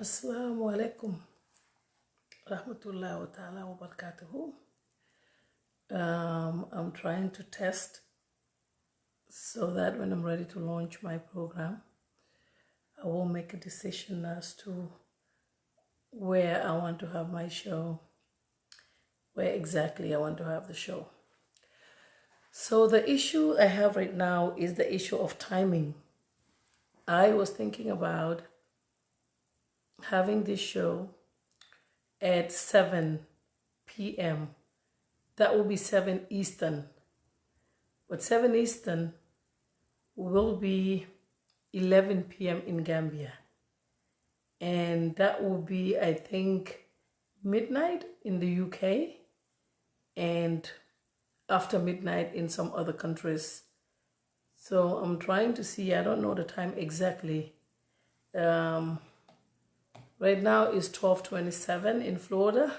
Assalamu alaikum rahmatullahi wa ta'ala wa barakatuhu. I'm trying to test so that when I'm ready to launch my program, I will make a decision as to where I want to have my show, where exactly I want to have the show. So the issue I have right now is the issue of timing. I was thinking about having this show at 7 p.m. That will be 7 Eastern. But 7 Eastern will be 11 p.m. in Gambia. And that will be, I think, midnight in the UK and after midnight in some other countries. So I'm trying to see, I don't know the time exactly. Right now it's 12:27 in Florida.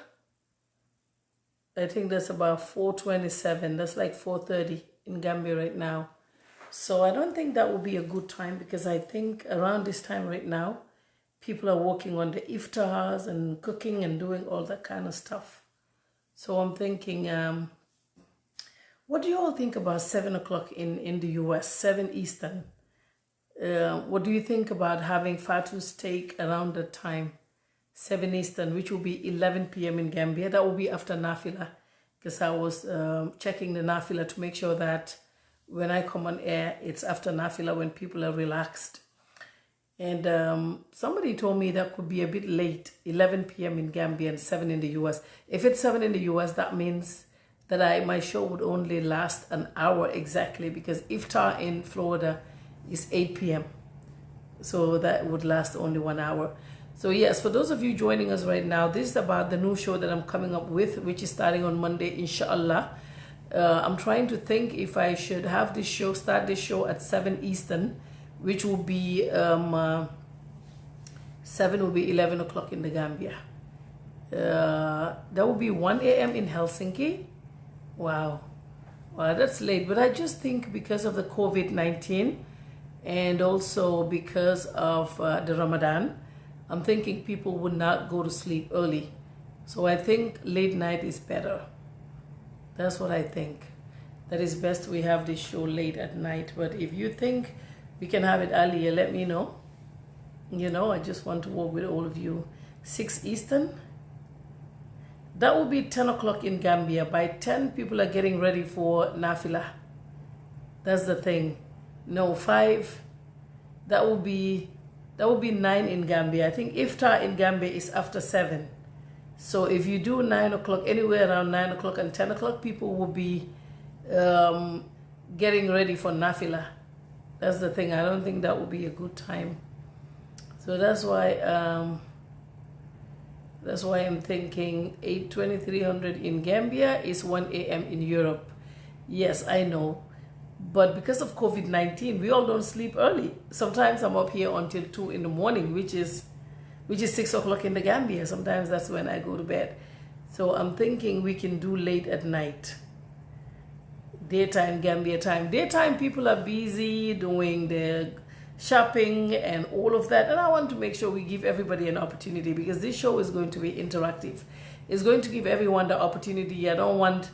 I think that's about 4:27. That's like 4:30 in Gambia right now. So I don't think that would be a good time because I think around this time right now, people are working on the iftars and cooking and doing all that kind of stuff. So I'm thinking, what do you all think about 7 o'clock in the US, 7 Eastern? What do you think about having Fatou's take around that time, 7 Eastern, which will be 11 p.m. in Gambia? That will be after Nafila, because I was checking the Nafila to make sure that when I come on air, it's after Nafila when people are relaxed. And somebody told me that could be a bit late, 11 p.m. in Gambia and 7 in the US. If it's 7 in the US, that means that my show would only last an hour exactly, because iftar in Florida is 8 p.m. So that would last only 1 hour. So yes, for those of you joining us right now, this is about the new show that I'm coming up with, which is starting on Monday, inshallah. I'm trying to think if I should have this show, start this show at 7 Eastern, which will be 7 will be 11 o'clock in the Gambia. That will be 1 a.m. in Helsinki. Wow, that's late. But I just think because of the COVID-19 and also because of the Ramadan, I'm thinking people would not go to sleep early. So I think late night is better. That's what I think. That is best we have this show late at night. But if you think we can have it earlier, let me know. You know, I just want to work with all of you. 6 Eastern. That will be 10 o'clock in Gambia. By 10, people are getting ready for Nafila. That's the thing. No, 5. That will be 9 in Gambia. I think iftar in Gambia is after 7. So if you do 9 o'clock, anywhere around 9 o'clock and 10 o'clock, people will be getting ready for Nafila. That's the thing. I don't think that would be a good time. So that's why I'm thinking 2300 in Gambia is 1 a.m. in Europe. Yes, I know. But because of COVID-19, we all don't sleep early. Sometimes I'm up here until 2 in the morning, which is 6 o'clock in the Gambia. Sometimes that's when I go to bed. So I'm thinking we can do late at night. Daytime, Gambia time. Daytime, people are busy doing their shopping and all of that. And I want to make sure we give everybody an opportunity, because this show is going to be interactive. It's going to give everyone the opportunity. I don't want,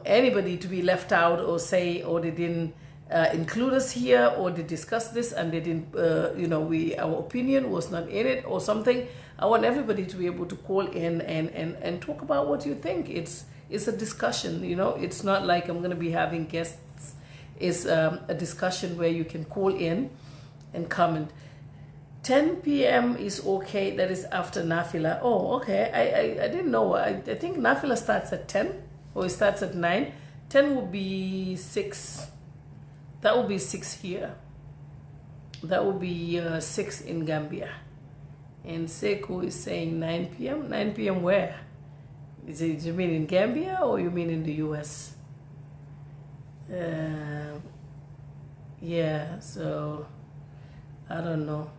anybody to be left out or say, or they didn't include us here, or they discussed this and they didn't, our opinion was not in it or something. I want everybody to be able to call in and talk about what you think. It's a discussion, It's not like I'm going to be having guests. It's a discussion where you can call in and comment. 10 p.m. is okay. That is after Nafila. Oh, okay. I didn't know. I think Nafila starts at 10 or it starts at 9. 10 will be 6. That will be 6 here. That will be 6 in Gambia. And Sekou is saying 9 p.m. 9 p.m. where? You mean in Gambia or you mean in the US? Yeah, so I don't know.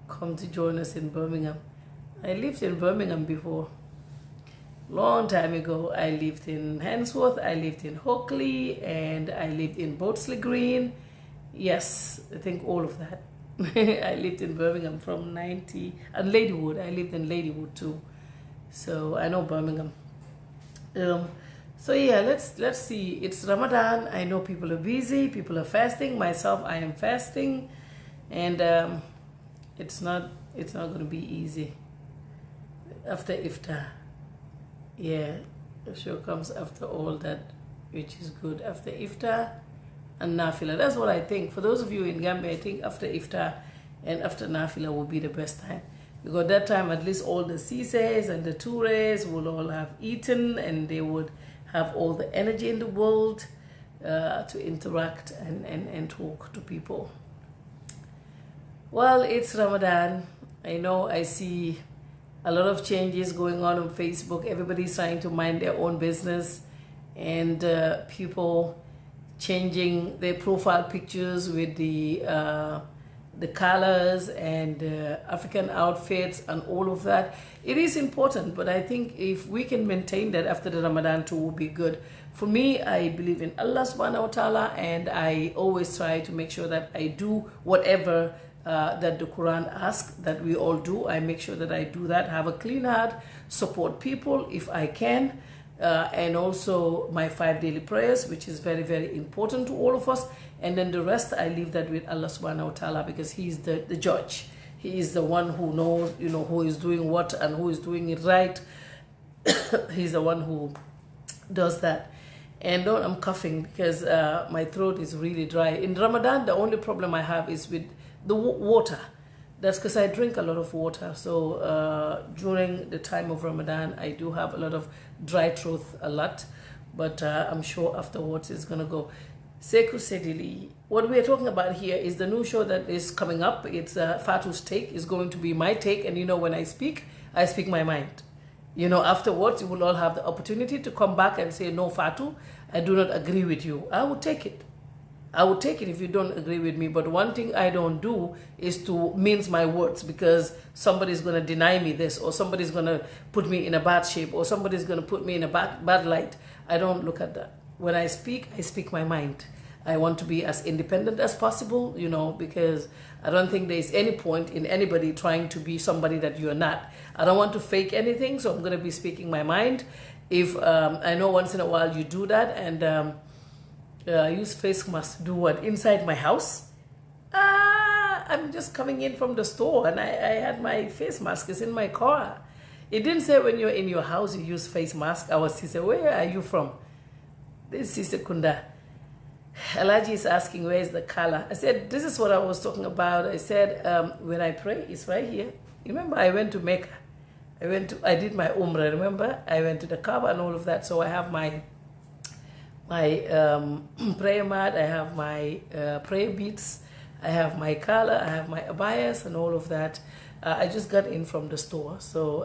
Come to join us in Birmingham. I lived in Birmingham before. Long time ago, I lived in Handsworth, I lived in Hockley, and I lived in Boatsley Green. Yes, I think all of that. I lived in Birmingham from 90, and Ladywood. I lived in Ladywood too. So I know Birmingham. So yeah, let's see. It's Ramadan. I know people are busy. People are fasting. Myself, I am fasting, and it's not going to be easy after iftar. Yeah, the show comes after all that, which is good. After iftar and nafila. That's what I think. For those of you in Gambia, I think after iftar and after nafila will be the best time. Because that time, at least all the Sises and the Toures will all have eaten, and they would have all the energy in the world to interact and talk to people. Well, it's Ramadan. I know I see a lot of changes going on Facebook. Everybody's trying to mind their own business, and people changing their profile pictures with the colors and African outfits and all of that. It is important, but I think if we can maintain that after the Ramadan too will be good. For me, I believe in Allah subhanahu wa ta'ala, and I always try to make sure that I do whatever that the Quran asks that we all do. I make sure that I do that, have a clean heart, support people if I can, and also my 5 daily prayers, which is very, very important to all of us. And then the rest, I leave that with Allah subhanahu wa ta'ala, because He's the judge. He is the one who knows, who is doing what and who is doing it right. He's the one who does that. And I'm coughing because my throat is really dry. In Ramadan, the only problem I have is with the water. That's because I drink a lot of water. So during the time of Ramadan, I do have a lot of dry throat a lot. But I'm sure afterwards it's going to go. Seku Sedili. What we are talking about here is the new show that is coming up. It's Fatou's Take. Is going to be my take. And when I speak my mind. Afterwards, you will all have the opportunity to come back and say, no, Fatou, I do not agree with you. I would take it. I would take it if you don't agree with me. But one thing I don't do is to mince my words, because somebody's going to deny me this, or somebody's going to put me in a bad shape, or somebody's going to put me in a bad light. I don't look at that. When I speak my mind. I want to be as independent as possible, because I don't think there's any point in anybody trying to be somebody that you're not. I don't want to fake anything, so I'm going to be speaking my mind. If I know once in a while you do that, and I use face mask to do what? Inside my house? I'm just coming in from the store, and I had my face mask. It's in my car. It didn't say when you're in your house you use face mask. I was Sise, where are you from? This is Sise Kunda. Alaji is asking, where is the color? I said, this is what I was talking about. I said, when I pray, it's right here. Remember, I went to Mecca. I did my Umrah, remember? I went to the Kaaba and all of that. So I have my prayer mat, I have my prayer beads, I have my color, I have my abayas and all of that. I just got in from the store. So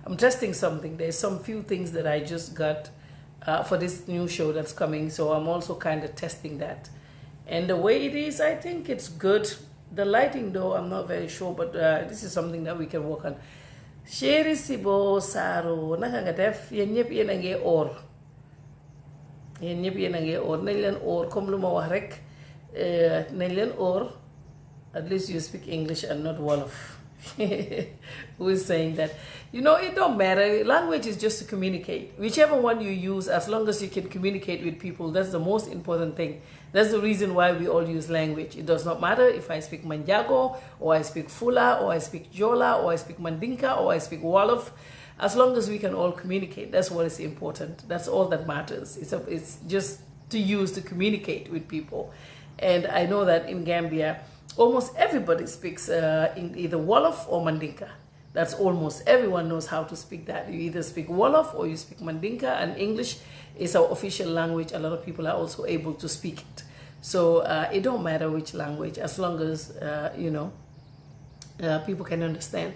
I'm testing something. There's some few things that I just got for this new show that's coming, so I'm also kind of testing that. And the way it is, I think it's good. The lighting though, I'm not very sure, but this is something that we can work on. Sheri Sibo Saro, naka nga def, yen ñep yena nge or. Yen ñep yena nge or, nañ leen or, comme lu ma wax rek, nañ leen or. At least you speak English and not Wolof. Who is saying that? It don't matter. Language is just to communicate. Whichever one you use, as long as you can communicate with people, that's the most important thing. That's the reason why we all use language. It does not matter if I speak Manjago, or I speak Fula, or I speak Jola, or I speak Mandinka, or I speak Wolof. As long as we can all communicate, that's what is important. That's all that matters. It's just to use to communicate with people. And I know that in Gambia, almost everybody speaks in either Wolof or Mandinka. That's almost everyone knows how to speak that. You either speak Wolof or you speak Mandinka, and English is our official language. A lot of people are also able to speak it. So it don't matter which language, as long as, people can understand.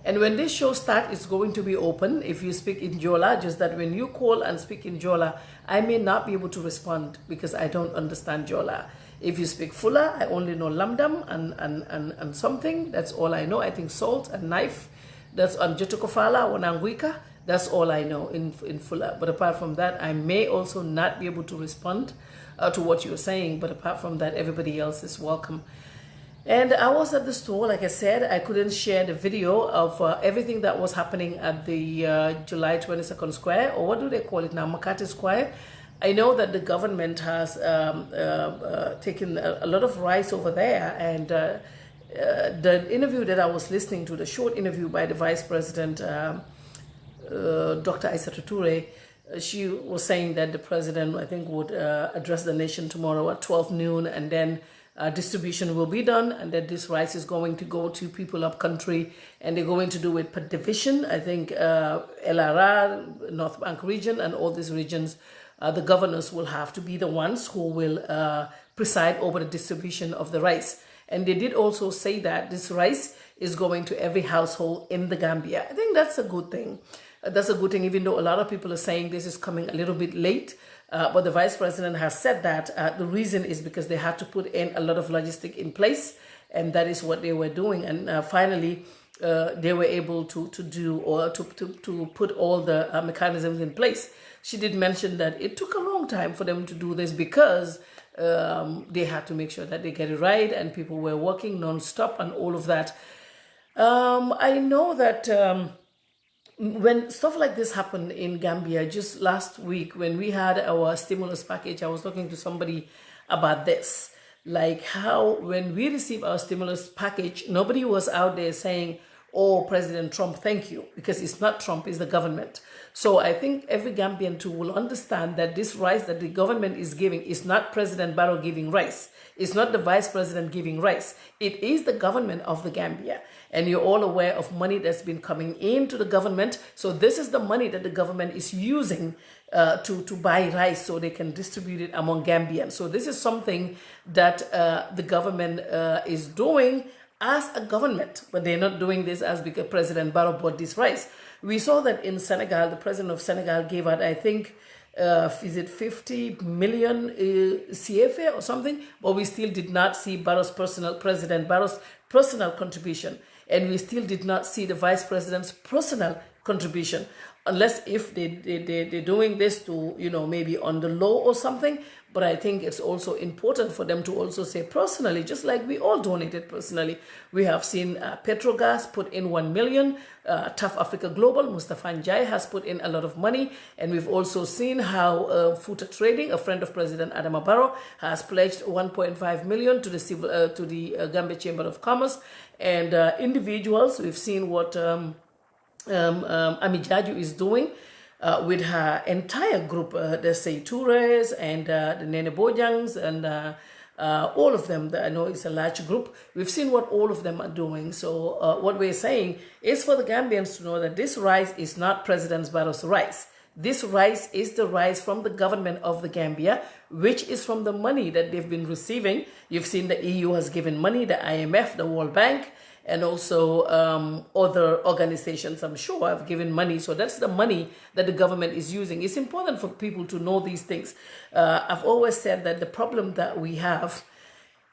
And when this show starts, it's going to be open. If you speak in Jola, just that when you call and speak in Jola, I may not be able to respond because I don't understand Jola. If you speak Fula, I only know lamdam and something. That's all I know. I think salt and knife. That's on Jotukofala, Wananguika. That's all I know in Fula. But apart from that, I may also not be able to respond to what you're saying. But apart from that, everybody else is welcome. And I was at the store, like I said, I couldn't share the video of everything that was happening at the July 22nd Square, or what do they call it now, Makati Square. I know that the government has taken a lot of rice over there, and the interview that I was listening to, the short interview by the Vice President, Dr. Aissatou Toure, she was saying that the president, I think, would address the nation tomorrow at 12 noon, and then distribution will be done, and that this rice is going to go to people up country, and they're going to do it per division. I think LRR, North Bank region, and all these regions, the governors will have to be the ones who will preside over the distribution of the rice. And they did also say that this rice is going to every household in the Gambia. I think that's a good thing. That's a good thing, even though a lot of people are saying this is coming a little bit late. But the vice president has said that the reason is because they had to put in a lot of logistic in place, and that is what they were doing. And finally, they were able to do, or to put all the mechanisms in place. She did mention that it took a long time for them to do this because they had to make sure that they get it right, and people were working non-stop and all of that. I know that when stuff like this happened in Gambia just last week, when we had our stimulus package, I was talking to somebody about this, like how when we received our stimulus package, nobody was out there saying, oh, President Trump, thank you, because it's not Trump, it's the government. So I think every Gambian too will understand that this rice that the government is giving is not President Barrow giving rice. It's not the vice president giving rice. It is the government of the Gambia. And you're all aware of money that's been coming into the government. So this is the money that the government is using to buy rice so they can distribute it among Gambians. So this is something that the government is doing as a government, but they're not doing this as because President Barrow bought this rice. We saw that in Senegal, the president of Senegal gave out, I think, is it 50 million CFA or something? But we still did not see President Barrow's personal contribution. And we still did not see the vice president's personal contribution, unless if they're doing this to, maybe on the low or something. But I think it's also important for them to also say personally, just like we all donated personally. We have seen Petrogas put in 1 million, Tough Africa Global, Mustafa Njai has put in a lot of money. And we've also seen how Futa Trading, a friend of President Adama Barrow, has pledged 1.5 million to the Gambia Chamber of Commerce. And individuals, we've seen what Amijaju is doing with her entire group, the Seitoures and the Nene Bojangs and all of them. I know it's a large group. We've seen what all of them are doing. So what we're saying is for the Gambians to know that this rice is not President Barrow's rice. This rice is the rice from the government of the Gambia, which is from the money that they've been receiving. You've seen the EU has given money, the IMF, the World Bank, and also other organizations, I'm sure, have given money. So that's the money that the government is using. It's important for people to know these things. I've always said that the problem that we have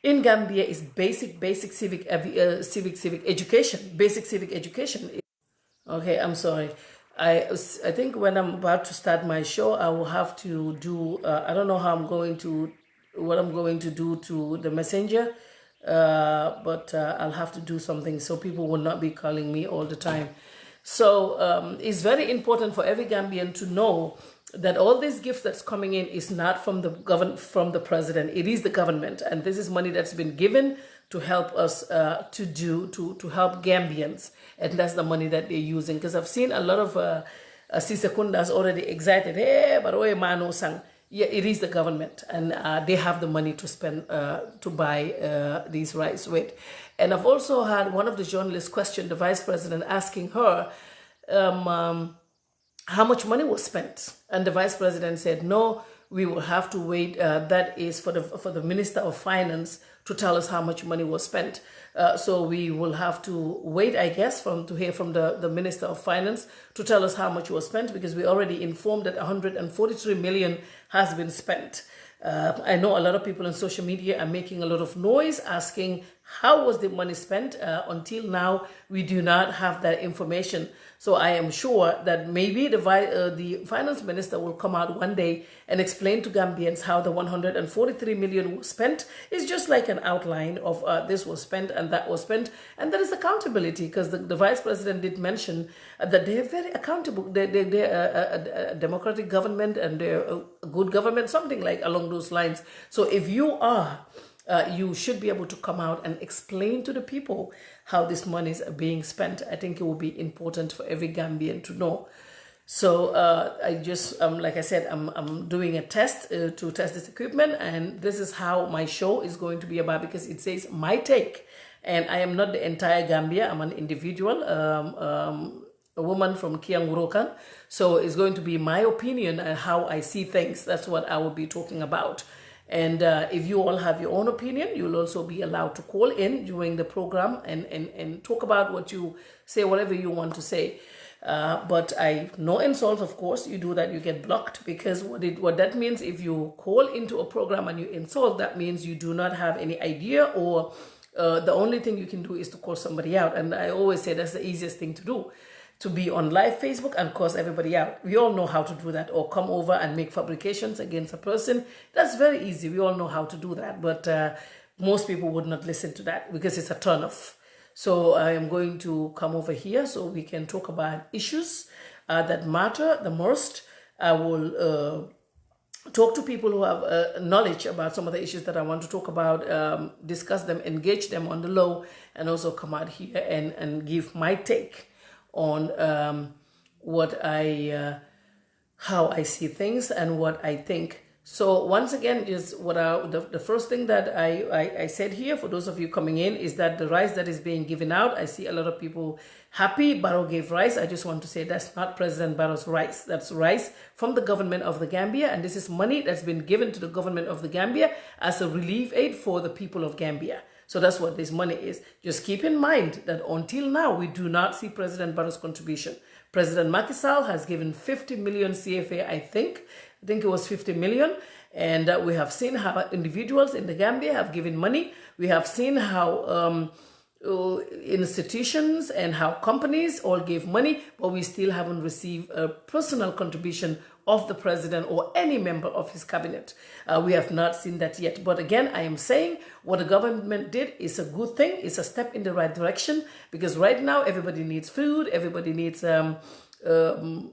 in Gambia is basic civic education. Basic civic education. Okay, I'm sorry. I think when I'm about to start my show, I will have to do, I don't know what I'm going to do to the messenger, but I'll have to do something so people will not be calling me all the time. So it's very important for every Gambian to know that all this gift that's coming in is not from the president. It is the government, and this is money that's been given to help us to help Gambians, and that's the money that they're using. Because I've seen a lot of Sisekundas already excited. Hey, but mano sang. Yeah, it is the government, and they have the money to spend to buy these rice with. And I've also had one of the journalists question the vice president, asking her how much money was spent, and the vice president said, "No, we will have to wait. That is for the Minister of Finance to tell us how much money was spent. So we will have to wait, I guess, to hear from the Minister of Finance to tell us how much was spent, because we already informed that 143 million has been spent." I know a lot of people on social media are making a lot of noise asking How was the money spent? Until now, we do not have that information. So I am sure that maybe the finance minister will come out one day and explain to Gambians how the 143 million was spent. It's just like an outline of this was spent and that was spent. And there is accountability, because the vice president did mention that they are very accountable. They're a democratic government and they're a good government, something like along those lines. So if you are, you should be able to come out and explain to the people how this money is being spent. I think it will be important for every Gambian to know. So I just, like I said, I'm doing a test to test this equipment, and this is how my show is going to be about, because it says my take, and I am not the entire Gambia. I'm an individual, a woman from Kiangurokan. So it's going to be my opinion and how I see things. That's what I will be talking about. And if you all have your own opinion, you'll also be allowed to call in during the program and talk about what you say, whatever you want to say. But no insult, of course. You do that, you get blocked, because what that means, if you call into a program and you insult, that means you do not have any idea, or the only thing you can do is to call somebody out. And I always say that's the easiest thing to do, to be on live Facebook and curse everybody out. We all know how to do that, or come over and make fabrications against a person. That's very easy. We all know how to do that, but most people would not listen to that because it's a turnoff. So I am going to come over here so we can talk about issues that matter the most. I will talk to people who have knowledge about some of the issues that I want to talk about, discuss them, engage them on the low, and also come out here and give my take on how I see things and what I think. So once again, is the first thing that I said here for those of you coming in is that the rice that is being given out, I see a lot of people happy. Barrow gave rice. I just want to say that's not President Barrow's rice. That's rice from the government of the Gambia, and this is money that's been given to the government of the Gambia as a relief aid for the people of Gambia. So that's what this money is. Just keep in mind that until now, we do not see President Barrow's contribution. President Macky Sall has given 50 million CFA, I think it was 50 million. And we have seen how individuals in the Gambia have given money. We have seen how institutions and how companies all gave money, but we still haven't received a personal contribution of the president or any member of his cabinet. We have not seen that yet. But again, I am saying what the government did is a good thing. It's a step in the right direction, because right now everybody needs food. Everybody needs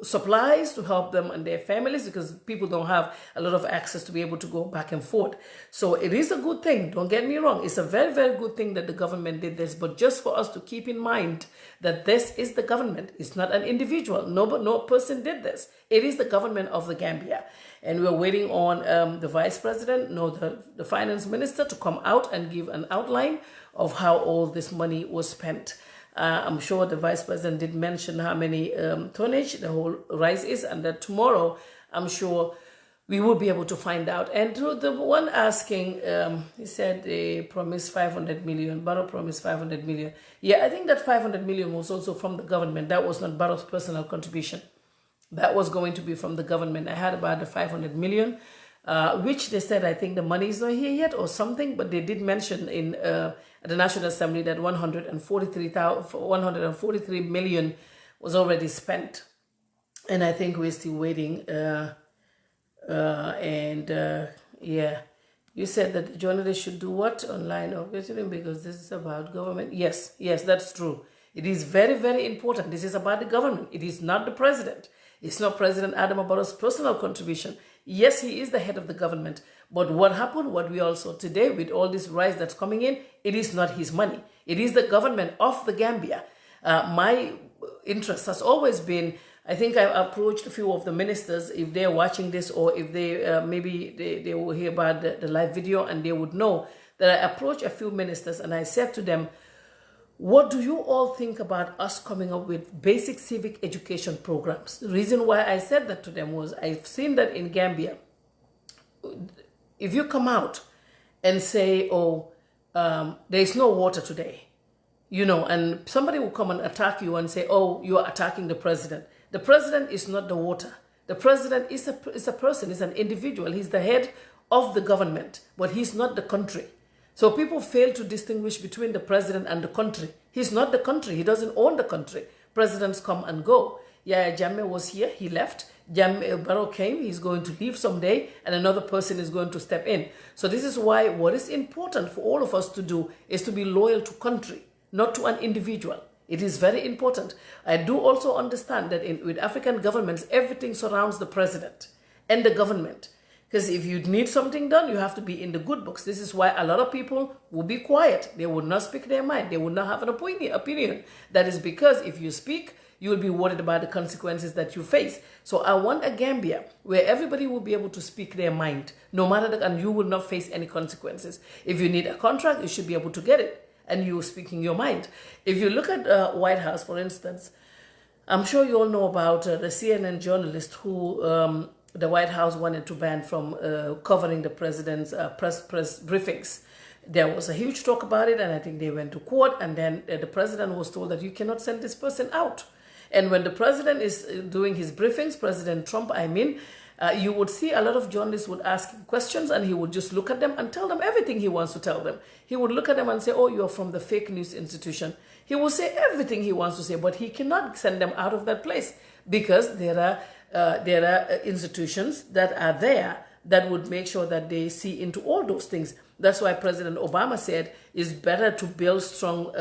supplies to help them and their families, because people don't have a lot of access to be able to go back and forth. So it is a good thing. Don't get me wrong. It's a very, very good thing that the government did this. But just for us to keep in mind that this is the government. It's not an individual. No person did this. It is the government of the Gambia. And we're waiting on the vice president, the finance minister, to come out and give an outline of how all this money was spent. I'm sure the vice president did mention how many tonnage the whole rice is, and that tomorrow, I'm sure we will be able to find out. And to the one asking, he said they promised 500 million. Barrow promised 500 million. Yeah, I think that 500 million was also from the government. That was not Barrow's personal contribution. That was going to be from the government. I heard about the 500 million, which they said, I think the money is not here yet or something, but they did mention in the National Assembly that 143 million was already spent. And I think we're still waiting. Yeah, you said that the journalists should do what? Online or because this is about government. Yes, that's true. It is very, very important. This is about the government. It is not the president. It's not President Adama Barrow's personal contribution. Yes, he is the head of the government. But what happened, what we all saw today with all this rice that's coming in, it is not his money. It is the government of the Gambia. My interest has always been, I think I approached a few of the ministers, if they're watching this, or if they maybe they will hear about the live video, and they would know that I approached a few ministers and I said to them, what do you all think about us coming up with basic civic education programs? The reason why I said that to them was I've seen that in Gambia, if you come out and say, there is no water today, and somebody will come and attack you and say, you are attacking the president. The president is not the water. The president is a person, is an individual. He's the head of the government, but he's not the country. So people fail to distinguish between the president and the country. He's not the country. He doesn't own the country. Presidents come and go. Yeah, Jammeh was here. He left. Barrow came. He's going to leave someday, and another person is going to step in. So this is why what is important for all of us to do is to be loyal to country, not to an individual. It is very important. I do also understand that with African governments, everything surrounds the president and the government. Because if you need something done, you have to be in the good books. This is why a lot of people will be quiet. They will not speak their mind. They will not have an opinion. That is because if you speak, you will be worried about the consequences that you face. So I want a Gambia where everybody will be able to speak their mind, no matter that, and you will not face any consequences. If you need a contract, you should be able to get it, and you're speaking your mind. If you look at White House, for instance, I'm sure you all know about the CNN journalist who the White House wanted to ban from covering the president's press briefings. There was a huge talk about it, and I think they went to court, and then the president was told that you cannot send this person out. And when the president is doing his briefings, President Trump, you would see a lot of journalists would ask him questions, and he would just look at them and tell them everything he wants to tell them. He would look at them and say, oh, you're from the fake news institution. He will say everything he wants to say, but he cannot send them out of that place because there are institutions that are there that would make sure that they see into all those things. That's why President Obama said it's better to build strong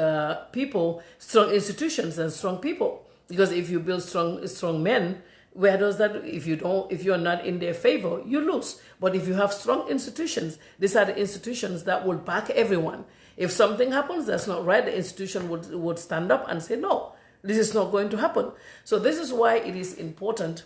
strong institutions than strong people. Because if you build strong men, where does that, if you're not in their favor, you lose. But if you have strong institutions, these are the institutions that will back everyone. If something happens that's not right, the institution would stand up and say, no, this is not going to happen. So this is why it is important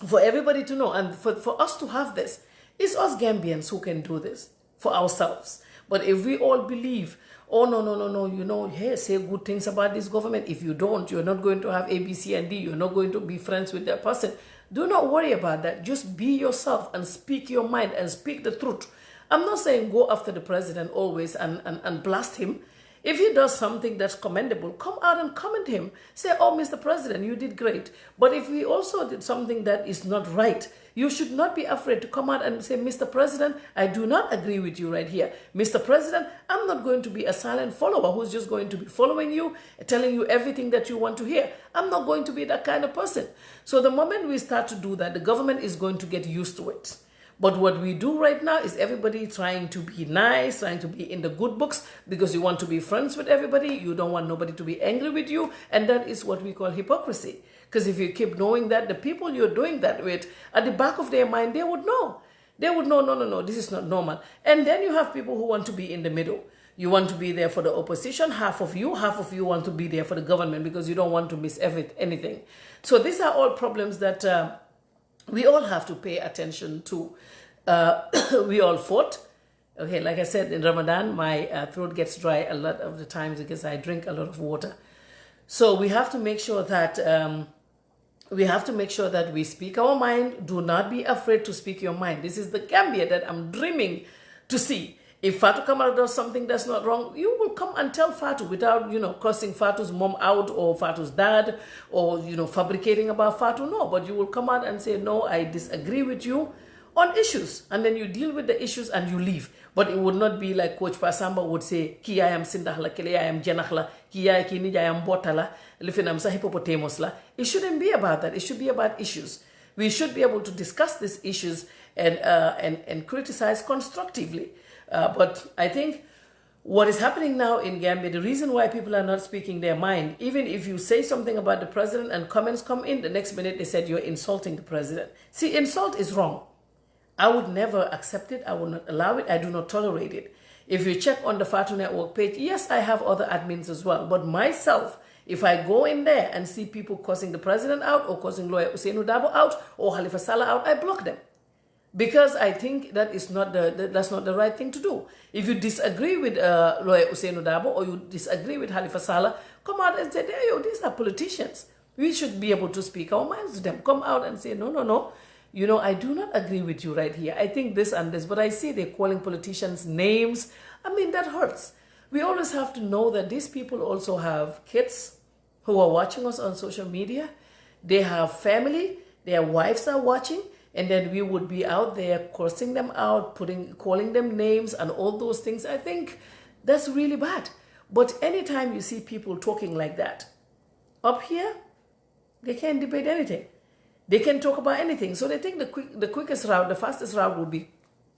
for everybody to know, and for us to have this. It's us Gambians who can do this for ourselves. But if we all believe, oh, no, hey, say good things about this government. If you don't, you're not going to have A, B, C, and D. You're not going to be friends with that person. Do not worry about that. Just be yourself and speak your mind and speak the truth. I'm not saying go after the president always and blast him. If he does something that's commendable, come out and comment him. Say, oh, Mr. President, you did great. But if he also did something that is not right, you should not be afraid to come out and say, Mr. President, I do not agree with you right here. Mr. President, I'm not going to be a silent follower who's just going to be following you, telling you everything that you want to hear. I'm not going to be that kind of person. So the moment we start to do that, the government is going to get used to it. But what we do right now is everybody trying to be nice, trying to be in the good books because you want to be friends with everybody. You don't want nobody to be angry with you. And that is what we call hypocrisy. Because if you keep knowing that, the people you're doing that with, at the back of their mind, they would know. They would know, no, this is not normal. And then you have people who want to be in the middle. You want to be there for the opposition, half of you want to be there for the government because you don't want to miss anything. So these are all problems that we all have to pay attention to. We all fought. Okay, like I said, in Ramadan, my throat gets dry a lot of the times because I drink a lot of water. So we have to make sure that we speak our mind. Do not be afraid to speak your mind. This is the Gambia that I'm dreaming to see. If Fatou Camara does something that's not wrong, you will come and tell Fatou without, cursing Fatou's mom out or Fatou's dad or, fabricating about Fatou. No, but you will come out and say, no, I disagree with you on issues. And then you deal with the issues and you leave. But it would not be like Coach Pasamba would say, ki ayam sindahla, ki ayam janahla, ki ayam botala, lifinam sa hippopotamus la. It shouldn't be about that. It should be about issues. We should be able to discuss these issues and criticize constructively. But I think what is happening now in Gambia, the reason why people are not speaking their mind, even if you say something about the president and comments come in, the next minute they said you're insulting the president. See, insult is wrong. I would never accept it. I will not allow it. I do not tolerate it. If you check on the Fatou Network page, yes, I have other admins as well. But myself, if I go in there and see people cursing the president out or cursing Lawyer Ousainou Darboe out or Halifa Sallah out, I block them. Because I think that is that's not the right thing to do. If you disagree with Lawyer Ousainou Darboe or you disagree with Halifa Sallah, come out and say, these are politicians. We should be able to speak our minds to them. Come out and say, no. I do not agree with you right here. I think this and this. But I see they're calling politicians names. I mean, that hurts. We always have to know that these people also have kids who are watching us on social media. They have family. Their wives are watching. and then we would be out there cursing them out, calling them names and all those things. I think that's really bad. But anytime you see people talking like that, up here, they can't debate anything. They can talk about anything. So they think the quickest route, the fastest route would be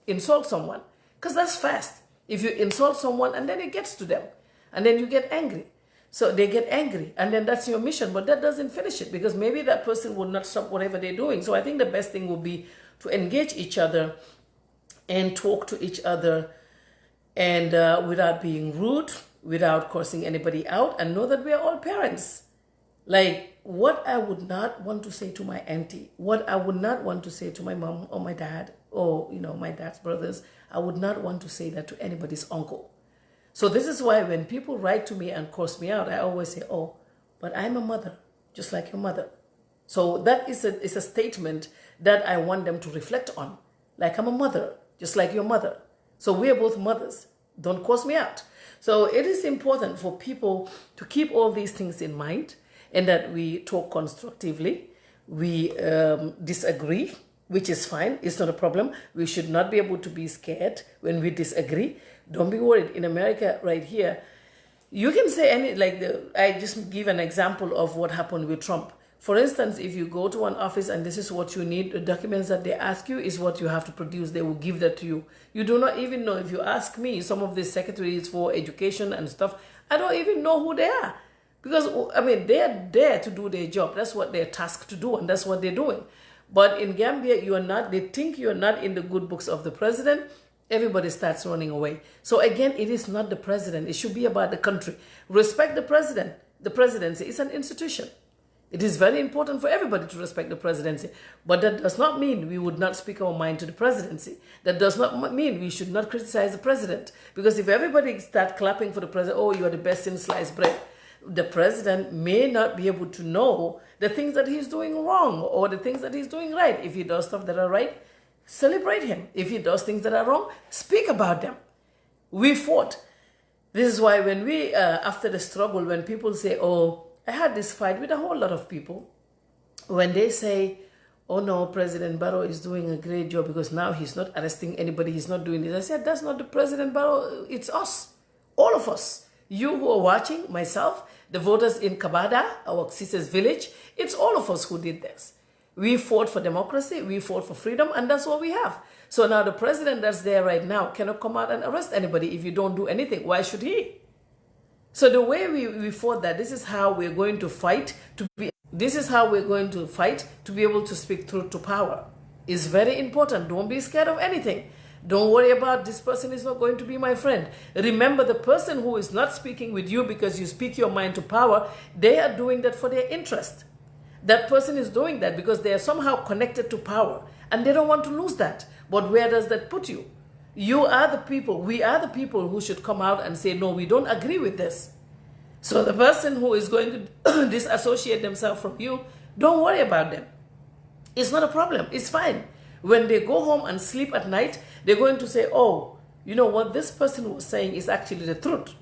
insult someone. Because that's fast. If you insult someone and then it gets to them. And then you get angry. So they get angry. And then that's your mission. But that doesn't finish it. Because maybe that person will not stop whatever they're doing. So I think the best thing would be to engage each other and talk to each other, and without being rude, without cursing anybody out, and know that we are all parents. Like, what I would not want to say to my auntie, what I would not want to say to my mom or my dad, or, my dad's brothers, I would not want to say that to anybody's uncle. So this is why when people write to me and curse me out, I always say, oh, but I'm a mother, just like your mother. So that is a statement that I want them to reflect on. Like, I'm a mother, just like your mother. So we are both mothers. Don't curse me out. So it is important for people to keep all these things in mind, and that we talk constructively. We disagree, which is fine. It's not a problem. We should not be able to be scared when we disagree. Don't be worried. In America, right here, you can say I just give an example of what happened with Trump. For instance, if you go to an office and this is what you need, the documents that they ask you is what you have to produce. They will give that to you. You do not even know. If you ask me, some of the secretaries for education and stuff, I don't even know who they are. Because, they are there to do their job. That's what they're tasked to do, and that's what they're doing. But in Gambia, they think you're not in the good books of the president. Everybody starts running away. So again, it is not the president. It should be about the country. Respect the president. The presidency is an institution. It is very important for everybody to respect the presidency. But that does not mean we would not speak our mind to the presidency. That does not mean we should not criticize the president. Because if everybody start clapping for the president, oh, you are the best in sliced bread, the president may not be able to know the things that he's doing wrong or the things that he's doing right. If he does stuff that are right, celebrate him. If he does things that are wrong, speak about them. We fought. This is why when we, after the struggle, when people say, oh, I had this fight with a whole lot of people, when they say, oh no, President Barrow is doing a great job because now he's not arresting anybody, he's not doing this. I said, that's not the President Barrow, it's us, all of us. You who are watching, myself, the voters in Kabada, our sister's village, it's all of us who did this. We fought for democracy, we fought for freedom, and that's what we have. So now the president that's there right now cannot come out and arrest anybody if you don't do anything. Why should he? So the way we fought that, this is how we're going to fight to be able to speak truth to power. It's very important. Don't be scared of anything. Don't worry about this person is not going to be my friend. Remember, the person who is not speaking with you because you speak your mind to power, they are doing that for their interest. That person is doing that because they are somehow connected to power and they don't want to lose that. But where does that put you? You are the people, we are the people who should come out and say, no, we don't agree with this. So the person who is going to disassociate themselves from you, don't worry about them. It's not a problem. It's fine. When they go home and sleep at night, they're going to say, oh, you know what this person was saying is actually the truth.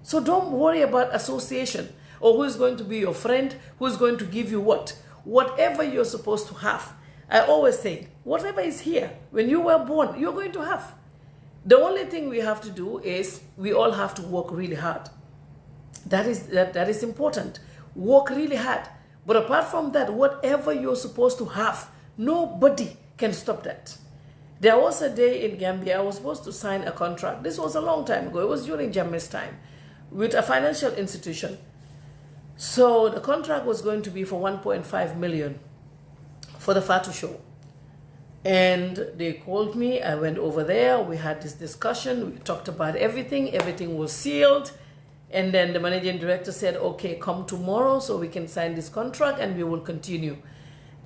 So don't worry about association or who is going to be your friend, who is going to give you what. Whatever you're supposed to have. I always say, whatever is here, when you were born, you're going to have. The only thing we have to do is we all have to work really hard. That is important. Work really hard. But apart from that, whatever you're supposed to have, nobody can stop that. There was a day in Gambia, I was supposed to sign a contract. This was a long time ago. It was during Jammeh's time with a financial institution. So the contract was going to be for 1.5 million for the Fatou show. And they called me, I went over there, we had this discussion, we talked about everything was sealed. And then the managing director said, okay, come tomorrow so we can sign this contract and we will continue.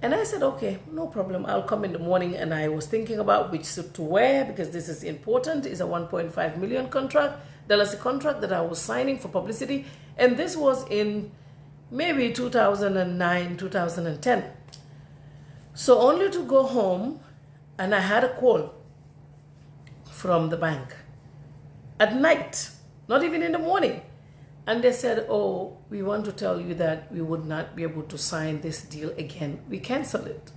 And I said, okay, no problem, I'll come in the morning. And I was thinking about which suit to wear because this is important. It's a 1.5 million contract. That was a contract that I was signing for publicity. And this was in maybe 2009, 2010. So only to go home, and I had a call from the bank at night, not even in the morning. And they said, oh, we want to tell you that we would not be able to sign this deal again. We cancel it.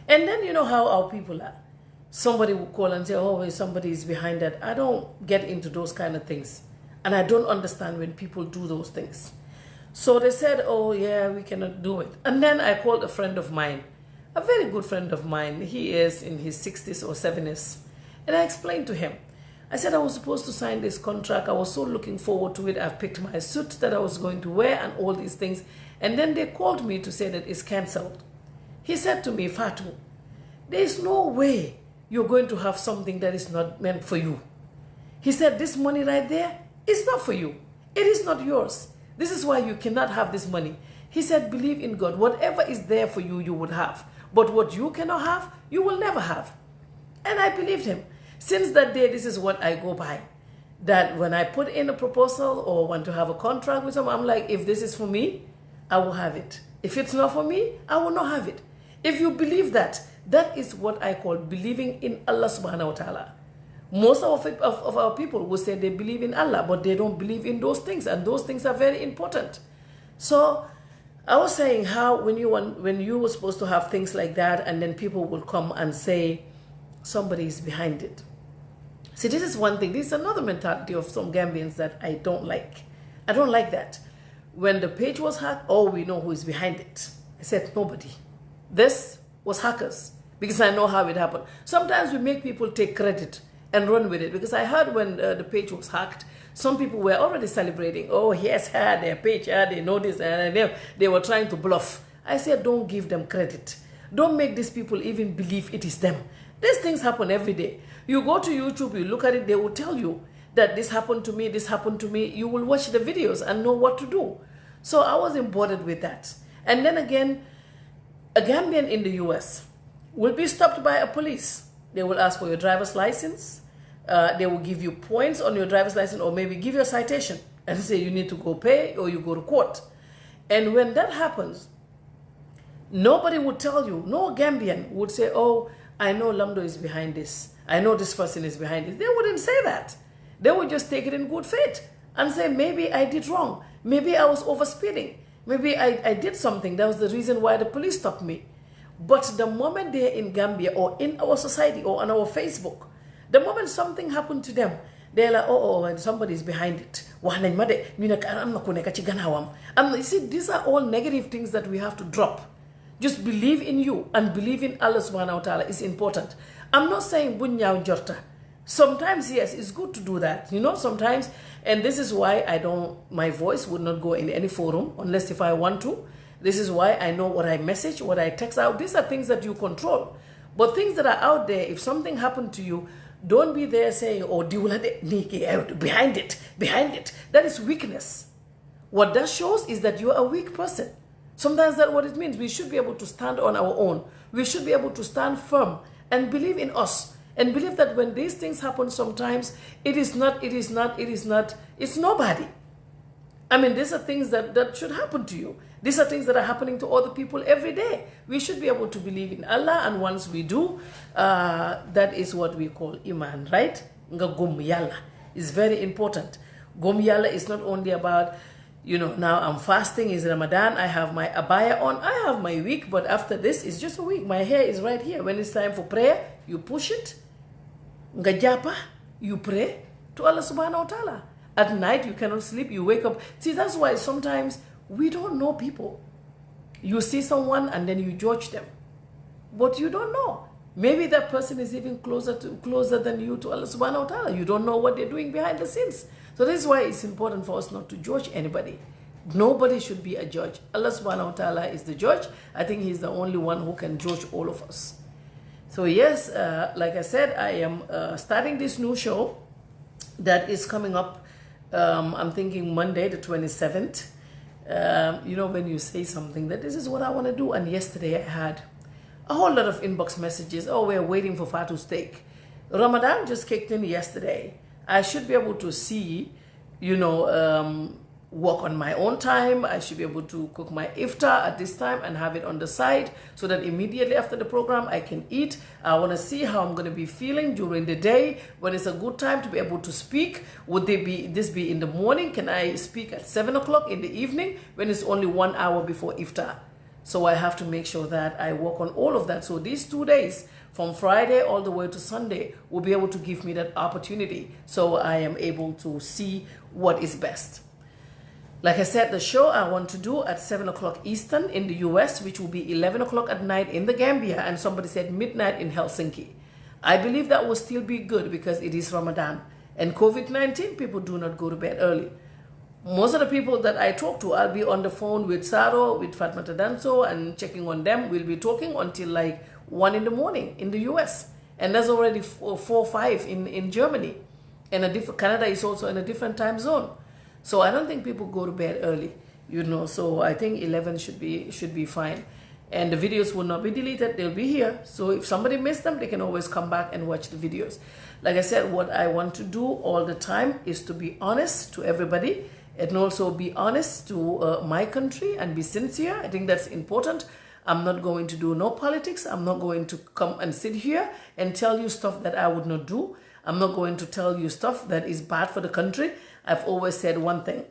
And then you know how our people are. Somebody will call and say, oh, somebody is behind that. I don't get into those kind of things. And I don't understand when people do those things. So they said, oh, yeah, we cannot do it. And then I called a friend of mine, a very good friend of mine. He is in his 60s or 70s. And I explained to him. I said I was supposed to sign this contract. I was so looking forward to it. I've picked my suit that I was going to wear and all these things. And then they called me to say that it's cancelled. He said to me, Fatou, there is no way you're going to have something that is not meant for you. He said, this money right there is not for you. It is not yours. This is why you cannot have this money. He said, believe in God. Whatever is there for you, you would have. But what you cannot have, you will never have. And I believed him. Since that day, this is what I go by. That when I put in a proposal or want to have a contract with someone, I'm like, if this is for me, I will have it. If it's not for me, I will not have it. If you believe that, that is what I call believing in Allah subhanahu wa ta'ala. Most of our people will say they believe in Allah, but they don't believe in those things, and those things are very important. So I was saying how when you were supposed to have things like that, and then people will come and say somebody is behind it. See, this is one thing. This is another mentality of some Gambians that I don't like. I don't like that. When the page was hacked, oh, we know who is behind it. I said, nobody. This was hackers, because I know how it happened. Sometimes we make people take credit and run with it, because I heard when the page was hacked, some people were already celebrating. Oh, yes, their page, they know this, and they were trying to bluff. I said, don't give them credit. Don't make these people even believe it is them. These things happen every day. You go to YouTube, you look at it, they will tell you that this happened to me, this happened to me. You will watch the videos and know what to do. So I wasn't bothered with that. And then again, a Gambian in the US will be stopped by a police. They will ask for your driver's license. They will give you points on your driver's license, or maybe give you a citation and say you need to go pay or you go to court. And when that happens, nobody would tell you, no Gambian would say, oh, I know Lamdo is behind this. I know this person is behind this. They wouldn't say that. They would just take it in good faith and say, maybe I did wrong. Maybe I was overspeeding. Maybe I did something. That was the reason why the police stopped me. But the moment they're in Gambia or in our society or on our Facebook, the moment something happened to them, they're like, oh, and somebody's behind it. You see, these are all negative things that we have to drop. Just believe in you and believe in Allah subhanahu wa ta'ala is important. I'm not saying bunyaw jorta. Sometimes, yes, it's good to do that. You know, sometimes, and this is why my voice would not go in any forum unless if I want to. This is why I know what I message, what I text out. These are things that you control. But things that are out there, if something happened to you, don't be there saying, oh, behind it. That is weakness. What that shows is that you are a weak person. Sometimes that's what it means. We should be able to stand on our own. We should be able to stand firm and believe in us. And believe that when these things happen sometimes, it's nobody. I mean, these are things that should happen to you. These are things that are happening to other people every day. We should be able to believe in Allah, and once we do, that is what we call Iman, right? Nga gum yalla is very important. Gum yalla is not only about, you know, now I'm fasting, it's Ramadan, I have my abaya on, I have my week, but after this, it's just a week. My hair is right here. When it's time for prayer, you push it. Nga japa, you pray to Allah subhanahu wa ta'ala. At night, you cannot sleep, you wake up. See, that's why sometimes we don't know people. You see someone and then you judge them. But you don't know. Maybe that person is even closer than you to Allah subhanahu wa ta'ala. You don't know what they're doing behind the scenes. So this is why it's important for us not to judge anybody. Nobody should be a judge. Allah subhanahu wa ta'ala is the judge. I think He's the only one who can judge all of us. So yes, like I said, I am starting this new show that is coming up. I'm thinking Monday the 27th. You know, when you say something that this is what I want to do, and yesterday I had a whole lot of inbox messages. Oh, we're waiting for Fatou's steak. Ramadan just kicked in yesterday. I should be able to see, you know, work on my own time. I should be able to cook my iftar at this time and have it on the side so that immediately after the program I can eat. I want to see how I'm going to be feeling during the day, when it's a good time to be able to speak. Would this be in the morning? Can I speak at 7 o'clock in the evening when it's only 1 hour before iftar? So I have to make sure that I work on all of that. So these 2 days, from Friday all the way to Sunday, will be able to give me that opportunity so I am able to see what is best. Like I said, the show I want to do at 7 o'clock Eastern in the US, which will be 11 o'clock at night in the Gambia, and somebody said midnight in Helsinki. I believe that will still be good because it is Ramadan. And COVID-19, people do not go to bed early. Most of the people that I talk to, I'll be on the phone with Saro, with Fatmata Danso, and checking on them. We'll be talking until like 1 in the morning in the US. And there's already 4 or 5 in Germany. And Canada is also in a different time zone. So I don't think people go to bed early, you know. So I think 11 should be fine. And the videos will not be deleted. They'll be here. So if somebody missed them, they can always come back and watch the videos. Like I said, what I want to do all the time is to be honest to everybody and also be honest to my country and be sincere. I think that's important. I'm not going to do no politics. I'm not going to come and sit here and tell you stuff that I would not do. I'm not going to tell you stuff that is bad for the country. I've always said one thing,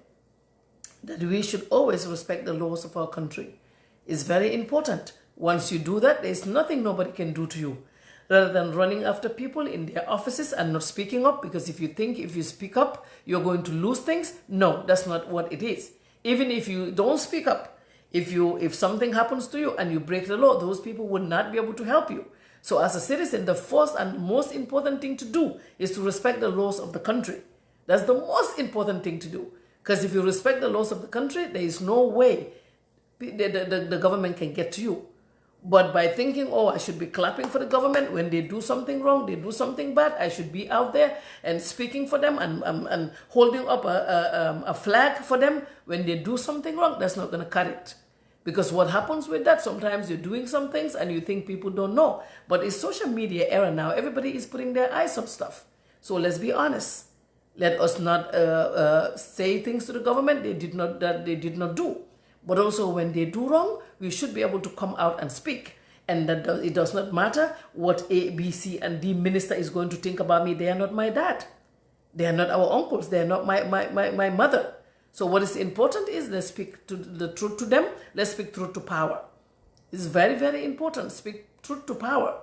that we should always respect the laws of our country. It's very important. Once you do that, there's nothing nobody can do to you. Rather than running after people in their offices and not speaking up, because if you think if you speak up, you're going to lose things. No, that's not what it is. Even if you don't speak up, if something happens to you and you break the law, those people would not be able to help you. So as a citizen, the first and most important thing to do is to respect the laws of the country. That's the most important thing to do. Because if you respect the laws of the country, there is no way the government can get to you. But by thinking, oh, I should be clapping for the government when they do something wrong, they do something bad, I should be out there and speaking for them and holding up a flag for them when they do something wrong, that's not going to cut it. Because what happens with that, sometimes you're doing some things and you think people don't know. But it's social media era now. Everybody is putting their eyes on stuff. So let's be honest. Let us not say things to the government that they did not do. But also when they do wrong, we should be able to come out and speak. And that it does not matter what A, B, C, and D minister is going to think about me. They are not my dad. They are not our uncles. They are not my mother. So what is important is let's speak to the truth to them. Let's speak truth to power. It's very, very important. Speak truth to power.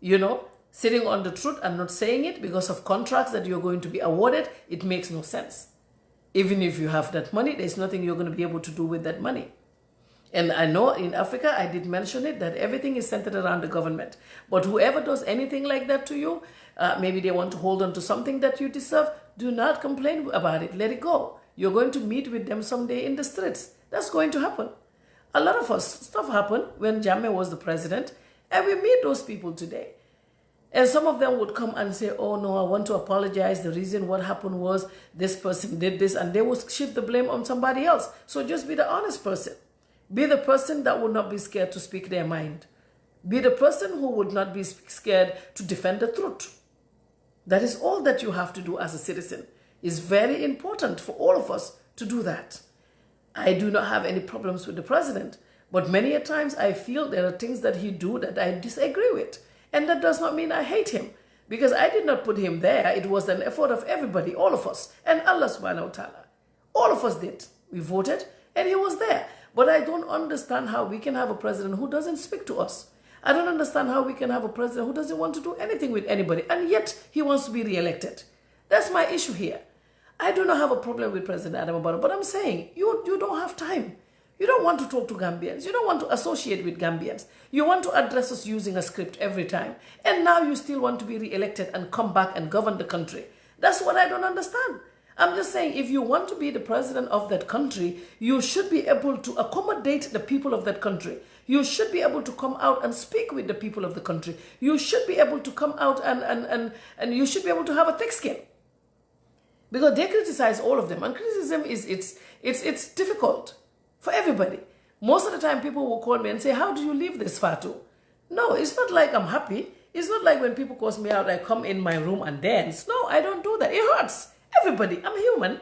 You know, sitting on the truth and not saying it because of contracts that you're going to be awarded, it makes no sense. Even if you have that money, there's nothing you're going to be able to do with that money. And I know in Africa, I did mention it, that everything is centered around the government. But whoever does anything like that to you, maybe they want to hold on to something that you deserve, do not complain about it. Let it go. You're going to meet with them someday in the streets. That's going to happen. A lot of us, stuff happened when Jammeh was the president, and we meet those people today. And some of them would come and say, oh no, I want to apologize. The reason what happened was this person did this, and they would shift the blame on somebody else. So just be the honest person. Be the person that would not be scared to speak their mind. Be the person who would not be scared to defend the truth. That is all that you have to do as a citizen. It's very important for all of us to do that. I do not have any problems with the president, but many a times I feel there are things that he do that I disagree with. And that does not mean I hate him, because I did not put him there. It was an effort of everybody, all of us, and Allah subhanahu wa ta'ala. All of us did. We voted, and he was there. But I don't understand how we can have a president who doesn't speak to us. I don't understand how we can have a president who doesn't want to do anything with anybody, and yet he wants to be re-elected. That's my issue here. I do not have a problem with President Adama Barrow, but I'm saying you don't have time. You don't want to talk to Gambians. You don't want to associate with Gambians. You want to address us using a script every time. And now you still want to be re-elected and come back and govern the country. That's what I don't understand. I'm just saying, if you want to be the president of that country, you should be able to accommodate the people of that country. You should be able to come out and speak with the people of the country. You should be able to come out and you should be able to have a thick skin. Because they criticize all of them. And criticism it's difficult for everybody. Most of the time people will call me and say, how do you leave this, Fatou? No, it's not like I'm happy. It's not like when people call me out, I come in my room and dance. No, I don't do that. It hurts. Everybody, I'm human.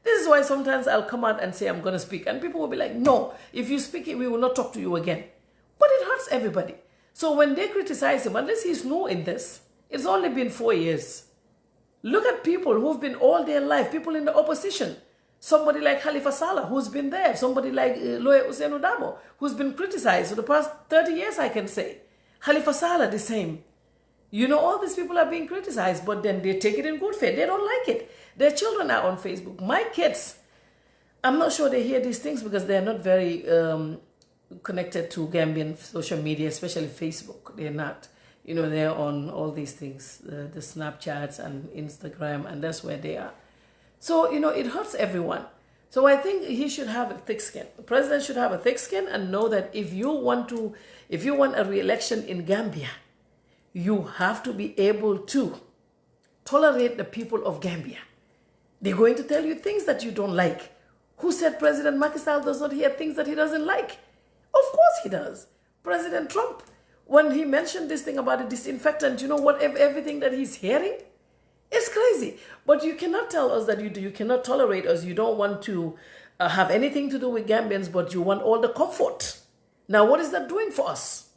This is why sometimes I'll come out and say I'm going to speak. And people will be like, no, if you speak it, we will not talk to you again. But it hurts everybody. So when they criticize him, unless he's new in this, it's only been 4 years. Look at people who've been all their life, people in the opposition. Somebody like Khalifa Saleh, who's been there. Somebody like Loye Ousainou Darboe, who's been criticized for the past 30 years, I can say. Khalifa Saleh, the same. You know, all these people are being criticized, but then they take it in good faith. They don't like it. Their children are on Facebook. My kids, I'm not sure they hear these things because they're not very connected to Gambian social media, especially Facebook. They're not. You know, they're on all these things, the Snapchats and Instagram, and that's where they are. So, you know, it hurts everyone. So I think he should have a thick skin. The president should have a thick skin and know that if you want a re-election in Gambia, you have to be able to tolerate the people of Gambia. They're going to tell you things that you don't like. Who said President Macky Sall does not hear things that he doesn't like? Of course he does. President Trump, when he mentioned this thing about a disinfectant, you know what, everything that he's hearing? It's crazy. But you cannot tell us that you cannot tolerate us. You don't want to have anything to do with Gambians, but you want all the comfort. Now, what is that doing for us?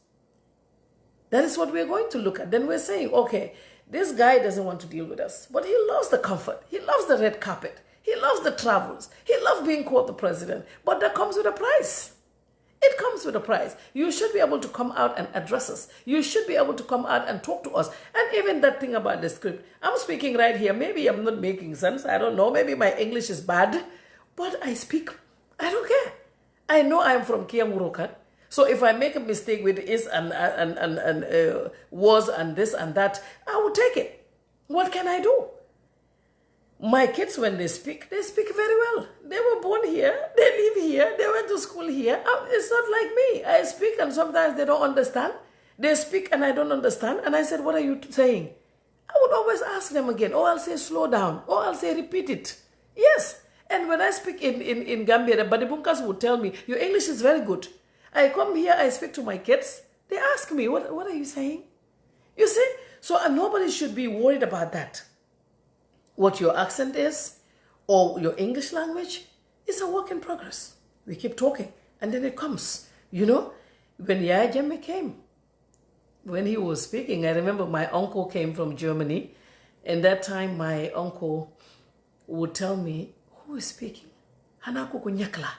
That is what we're going to look at. Then we're saying, okay, this guy doesn't want to deal with us, but he loves the comfort. He loves the red carpet. He loves the travels. He loves being called the president. But that comes with a price. It comes with a price. You should be able to come out and address us. You should be able to come out and talk to us. And even that thing about the script. I'm speaking right here. Maybe I'm not making sense. I don't know. Maybe my English is bad. But I speak. I don't care. I know I'm from Kiamurokan. So if I make a mistake with is and was and this and that, I will take it. What can I do? My kids, when they speak very well. They were born here, they live here, they went to school here. It's not like me. I speak and sometimes they don't understand. They speak and I don't understand. And I said, what are you saying? I would always ask them again. Or I'll say, slow down. Or I'll say, repeat it. Yes. And when I speak in Gambia, the Badibunkas would tell me, your English is very good. I come here, I speak to my kids. They ask me, what are you saying? You see? So nobody should be worried about that. What your accent is or your English language is a work in progress. We keep talking and then it comes. You know, when Yaya Jammeh came, when he was speaking, I remember my uncle came from Germany, and that time my uncle would tell me, who is speaking? Hanako ko nyakla.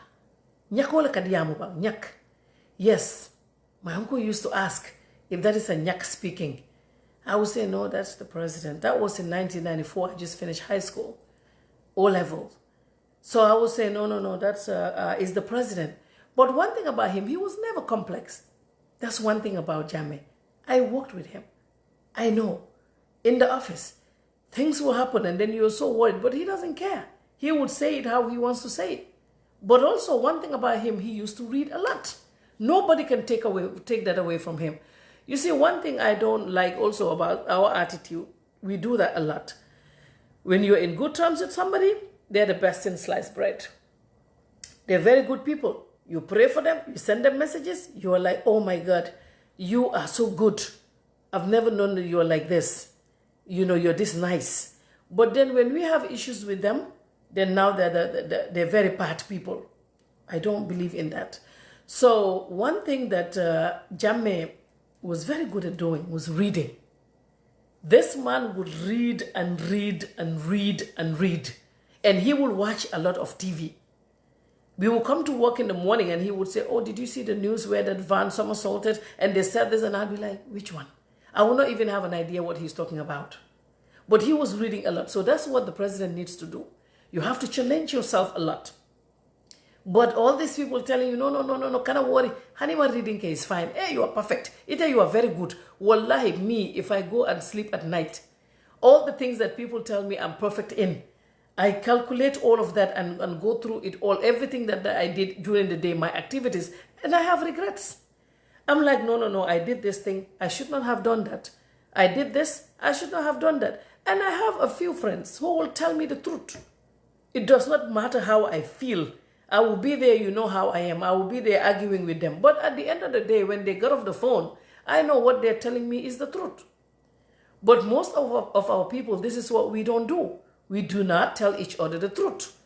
Nyakola kadiyamu ba, nyak. Yes, my uncle used to ask if that is a nyak speaking. I would say, no, that's the president. That was in 1994. I just finished high school, O-level. So I would say, no, that's is the president. But one thing about him, he was never complex. That's one thing about Jammeh. I worked with him. I know. In the office, things will happen and then you're so worried, but he doesn't care. He would say it how he wants to say it. But also one thing about him, he used to read a lot. Nobody can take that away from him. You see, one thing I don't like also about our attitude, we do that a lot. When you're in good terms with somebody, they're the best in sliced bread. They're very good people. You pray for them, you send them messages, you are like, oh my God, you are so good. I've never known that you are like this. You know, you're this nice. But then when we have issues with them, then now they're very bad people. I don't believe in that. So one thing that Jammeh was very good at doing was reading. This man would read and read and read and read. And he would watch a lot of TV. We would come to work in the morning and he would say, oh, did you see the news where that van somersaulted? And they said this, and I'd be like, which one? I would not even have an idea what he's talking about. But he was reading a lot. So that's what the president needs to do. You have to challenge yourself a lot. But all these people telling you, no, cannot worry. Hanima reading is fine. Hey, you are perfect. Either you are very good. Wallahi, me, if I go and sleep at night, all the things that people tell me I'm perfect in, I calculate all of that and go through it all, everything that I did during the day, my activities, and I have regrets. I'm like, no, I did this thing. I should not have done that. I did this. I should not have done that. And I have a few friends who will tell me the truth. It does not matter how I feel. I will be there, you know how I am. I will be there arguing with them. But at the end of the day, when they get off the phone, I know what they're telling me is the truth. But most of our people, this is what we don't do. We do not tell each other the truth.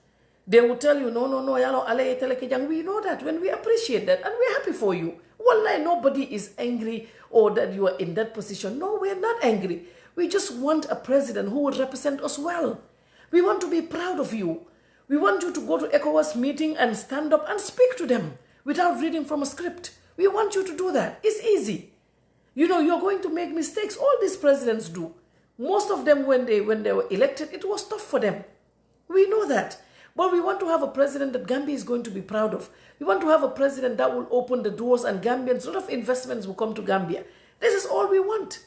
They will tell you, no, we know that, when we appreciate that, and we're happy for you. Wallahi, nobody is angry or that you are in that position. No, we're not angry. We just want a president who will represent us well. We want to be proud of you. We want you to go to ECOWAS meeting and stand up and speak to them without reading from a script. We want you to do that. It's easy. You know, you're going to make mistakes. All these presidents do. Most of them, when they were elected, it was tough for them. We know that. But we want to have a president that Gambia is going to be proud of. We want to have a president that will open the doors and Gambians, a lot of investments will come to Gambia. This is all we want.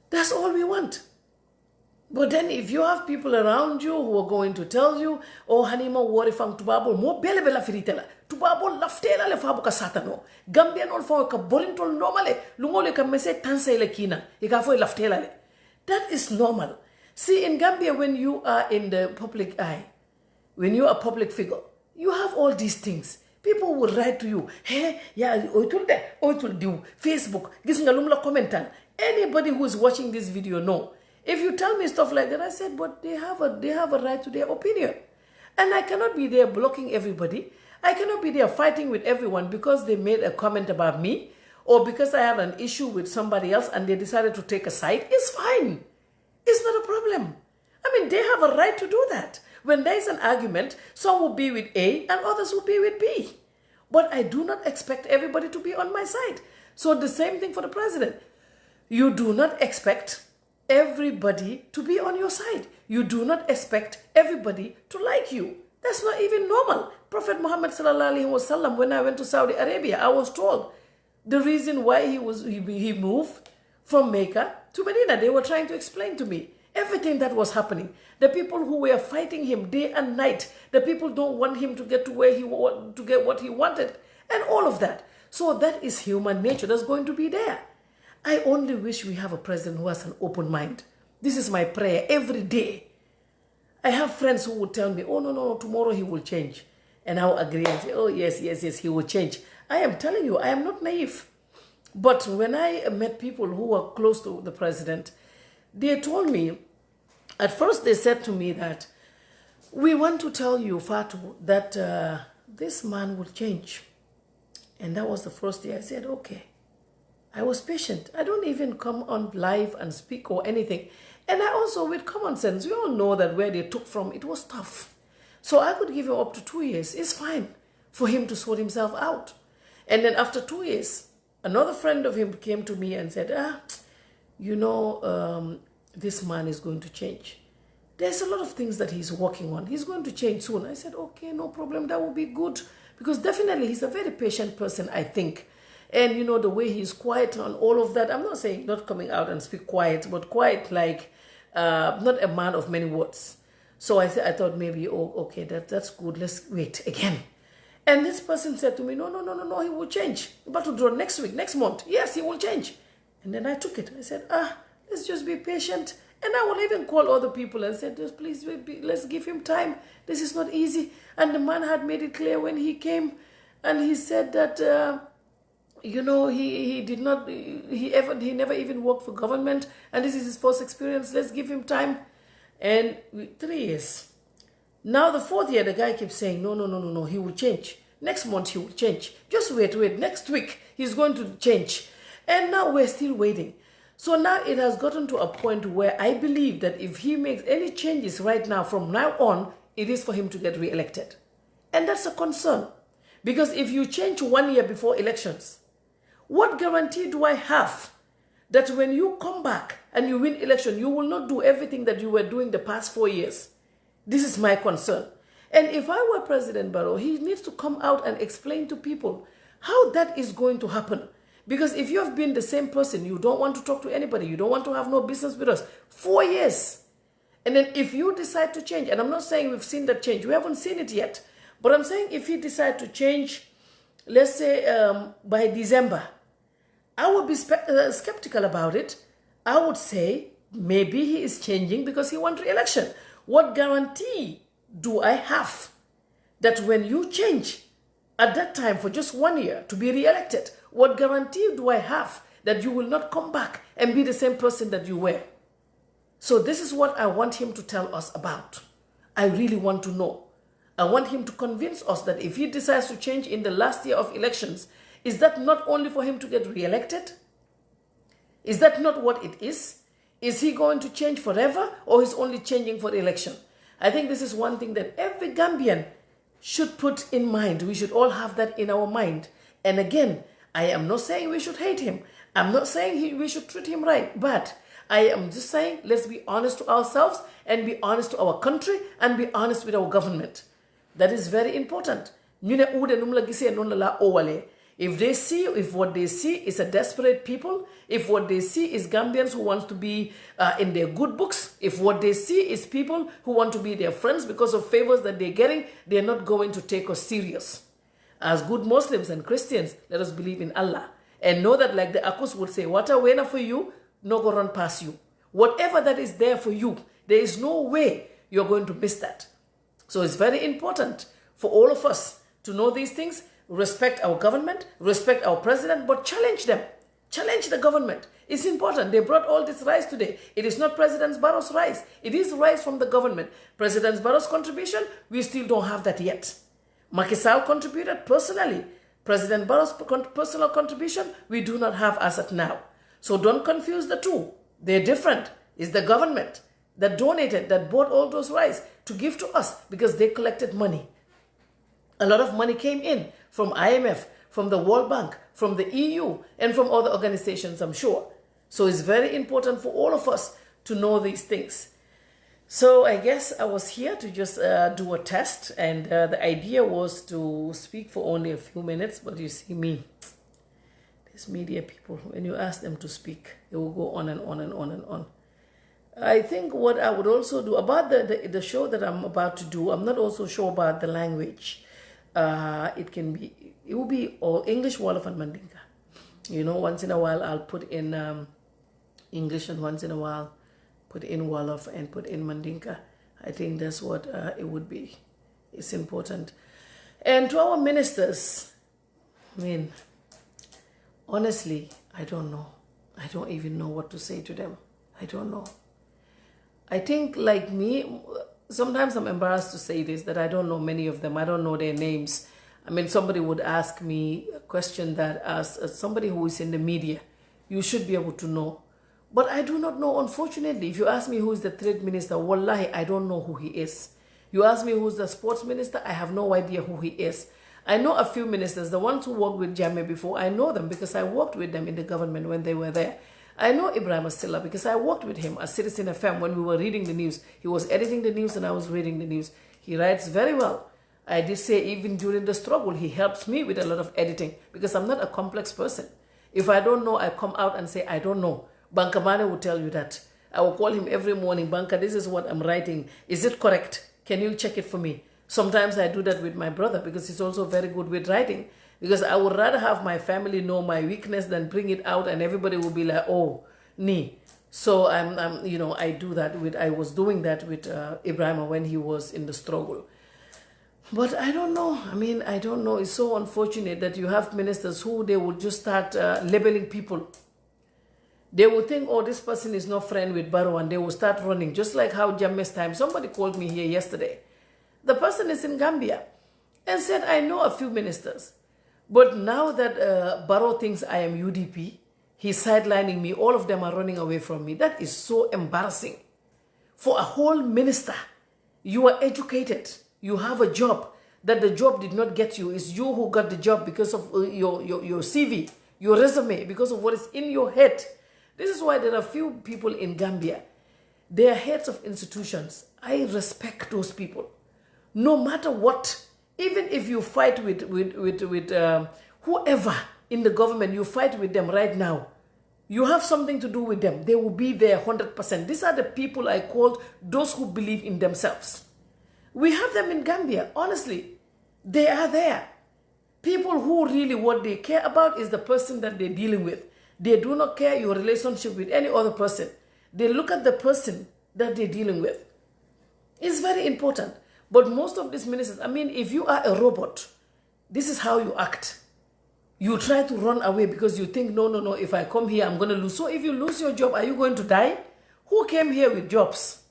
That's all we want. But then if you have people around you who are going to tell you, oh, Hanima, wari fang tubabo, mo bele bela firitela. Tubabo laftela le fabu ka satano. Gambia non fa ka borintol normale. Lungole ka mese tansa ile kina. Ika fo laftela le. That is normal. See, in Gambia, when you are in the public eye, when you are a public figure, you have all these things. People will write to you, hey, yeah, oitul do Facebook, gisnga lumla commentan. Anybody who is watching this video know. If you tell me stuff like that, I said, but they have a right to their opinion. And I cannot be there blocking everybody. I cannot be there fighting with everyone because they made a comment about me or because I have an issue with somebody else and they decided to take a side. It's fine. It's not a problem. I mean, they have a right to do that. When there is an argument, some will be with A and others will be with B. But I do not expect everybody to be on my side. So the same thing for the president. You do not expect everybody to be on your side. You do not expect everybody to like you. That's not even normal. Prophet Muhammad sallallahu alaihi wasallam, when I went to Saudi Arabia, I was told the reason why he moved from Mecca to Medina. They were trying to explain to me everything that was happening. The people who were fighting him day and night, the people don't want him to get to where to get what he wanted, and all of that. So that is human nature that's going to be there. I only wish we have a president who has an open mind. This is my prayer every day. I have friends who would tell me, oh, no, tomorrow he will change. And I'll agree and say, oh, yes, he will change. I am telling you, I am not naive. But when I met people who were close to the president, they told me, at first they said to me that, we want to tell you, Fatou, that this man will change. And that was the first day I said, okay. I was patient. I don't even come on live and speak or anything. And I also, with common sense, we all know that where they took from, it was tough. So I could give him up to 2 years. It's fine for him to sort himself out. And then after 2 years, another friend of him came to me and said, this man is going to change. There's a lot of things that he's working on. He's going to change soon. I said, okay, no problem. That will be good. Because definitely he's a very patient person, I think. And, you know, the way he's quiet on all of that, I'm not saying not coming out and speak quiet, but quiet like not a man of many words. So I thought maybe, oh, okay, that's good. Let's wait again. And this person said to me, no, he will change. About to draw next week, next month. Yes, he will change. And then I took it. I said, let's just be patient. And I will even call other people and said, just please, let's give him time. This is not easy. And the man had made it clear when he came and he said that, you know, he never even worked for government, and this is his first experience. Let's give him time. And 3 years. Now the 4th year, the guy keeps saying, no, he will change. Next month, he will change. Just wait. Next week, he's going to change. And now we're still waiting. So now it has gotten to a point where I believe that if he makes any changes right now, from now on, it is for him to get re-elected. And that's a concern. Because if you change 1 year before elections, what guarantee do I have that when you come back and you win election, you will not do everything that you were doing the past 4 years? This is my concern. And if I were President Barrow, he needs to come out and explain to people how that is going to happen. Because if you have been the same person, you don't want to talk to anybody, you don't want to have no business with us, 4 years. And then if you decide to change, and I'm not saying we've seen that change, we haven't seen it yet, but I'm saying if he decides to change, let's say by December, I would be skeptical about it. I would say maybe he is changing because he wants re-election. What guarantee do I have that when you change at that time for just 1 year to be re-elected, what guarantee do I have that you will not come back and be the same person that you were? So this is what I want him to tell us about. I really want to know. I want him to convince us that if he decides to change in the last year of elections, is that not only for him to get re-elected? Is that not what it is? Is he going to change forever, or is only changing for the election? I think this is one thing that every Gambian should put in mind. We should all have that in our mind. And again, I am not saying we should hate him. I'm not saying we should treat him right. But I am just saying, let's be honest to ourselves and be honest to our country and be honest with our government. That is very important. If what they see is a desperate people, if what they see is Gambians who want to be in their good books, if what they see is people who want to be their friends because of favors that they're getting, they're not going to take us serious. As good Muslims and Christians, let us believe in Allah and know that, like the Akus would say, what a winner for you, no go run past you. Whatever that is there for you, there is no way you're going to miss that. So it's very important for all of us to know these things. Respect our government, respect our president, but challenge them. Challenge the government. It's important. They brought all this rice today. It is not President Barrow's rice. It is rice from the government. President Barrow's contribution, we still don't have that yet. Macky Sall contributed personally. President Barrow's personal contribution, we do not have as of now. So don't confuse the two. They're different. It's the government that donated, that bought all those rice to give to us because they collected money. A lot of money came in from IMF, from the World Bank, from the EU, and from other organizations, I'm sure. So it's very important for all of us to know these things. So I guess I was here to just do a test, and the idea was to speak for only a few minutes, but you see me, these media people, when you ask them to speak, they will go on and on and on and on. I think what I would also do about the show that I'm about to do, I'm not also sure about the language. It will be all English, Wolof, and Mandinka. You know, once in a while I'll put in English, and once in a while put in Wolof and put in Mandinka. I think that's what it would be. It's important. And to our ministers, I mean, honestly, I don't know. I don't even know what to say to them. I don't know. I think, like me, sometimes I'm embarrassed to say this, that I don't know many of them. I don't know their names. I mean, somebody would ask me a question that, as somebody who is in the media, you should be able to know. But I do not know, unfortunately. If you ask me who is the trade minister, wallahi, I don't know who he is. You ask me who's the sports minister, I have no idea who he is. I know a few ministers, the ones who worked with Jammeh before, I know them because I worked with them in the government when they were there. I know Ibrahim Astilla because I worked with him as Citizen FM when we were reading the news. He was editing the news and I was reading the news. He writes very well. I did say even during the struggle, he helps me with a lot of editing because I'm not a complex person. If I don't know, I come out and say, I don't know. Banka Mane will tell you that. I will call him every morning. Banka, this is what I'm writing. Is it correct? Can you check it for me? Sometimes I do that with my brother because he's also very good with writing. Because I would rather have my family know my weakness than bring it out and everybody will be like, oh, nee. So I do that with, I was doing that with Ibrahim when he was in the struggle. But I don't know. I mean, I don't know. It's so unfortunate that you have ministers who they would just start labeling people. They will think, oh, this person is not friend with Barrow, and they will start running. Just like how Jammeh's time, somebody called me here yesterday. The person is in Gambia and said, I know a few ministers. But now that Barrow thinks I am UDP, he's sidelining me. All of them are running away from me. That is so embarrassing. For a whole minister, you are educated. You have a job. That the job did not get you. It's you who got the job because of your CV, your resume, because of what is in your head. This is why there are few people in Gambia. They are heads of institutions. I respect those people. No matter what, even if you fight with whoever in the government, you fight with them right now, you have something to do with them. They will be there 100%. These are the people I called those who believe in themselves. We have them in Gambia, honestly. They are there. People who really what they care about is the person that they're dealing with. They do not care your relationship with any other person. They look at the person that they're dealing with. It's very important. But most of these ministers, I mean, if you are a robot, this is how you act. You try to run away because you think, no, if I come here, I'm going to lose. So if you lose your job, are you going to die? Who came here with jobs?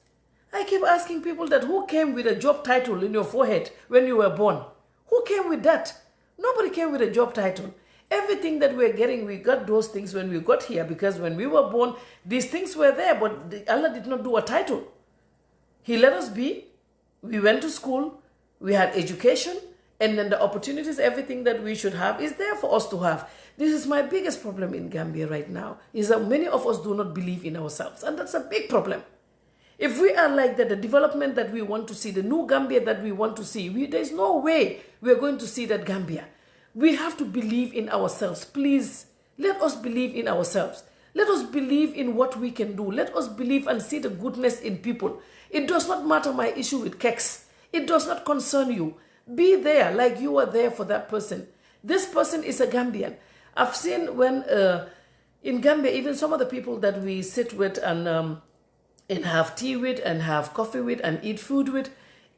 I keep asking people that, who came with a job title in your forehead when you were born? Who came with that? Nobody came with a job title. Everything that we're getting, we got those things when we got here, because when we were born, these things were there, but Allah did not do a title. He let us be. We went to school, we had education, and then the opportunities, everything that we should have is there for us to have. This is my biggest problem in Gambia right now, is that many of us do not believe in ourselves, and that's a big problem. If we are like that, the development that we want to see, the new Gambia that we want to see, there's no way we're going to see that Gambia. We have to believe in ourselves. Please, let us believe in ourselves. Let us believe in what we can do. Let us believe and see the goodness in people. It does not matter my issue with Kex. It does not concern you. Be there like you were there for that person. This person is a Gambian. I've seen when in Gambia, even some of the people that we sit with and have tea with and have coffee with and eat food with,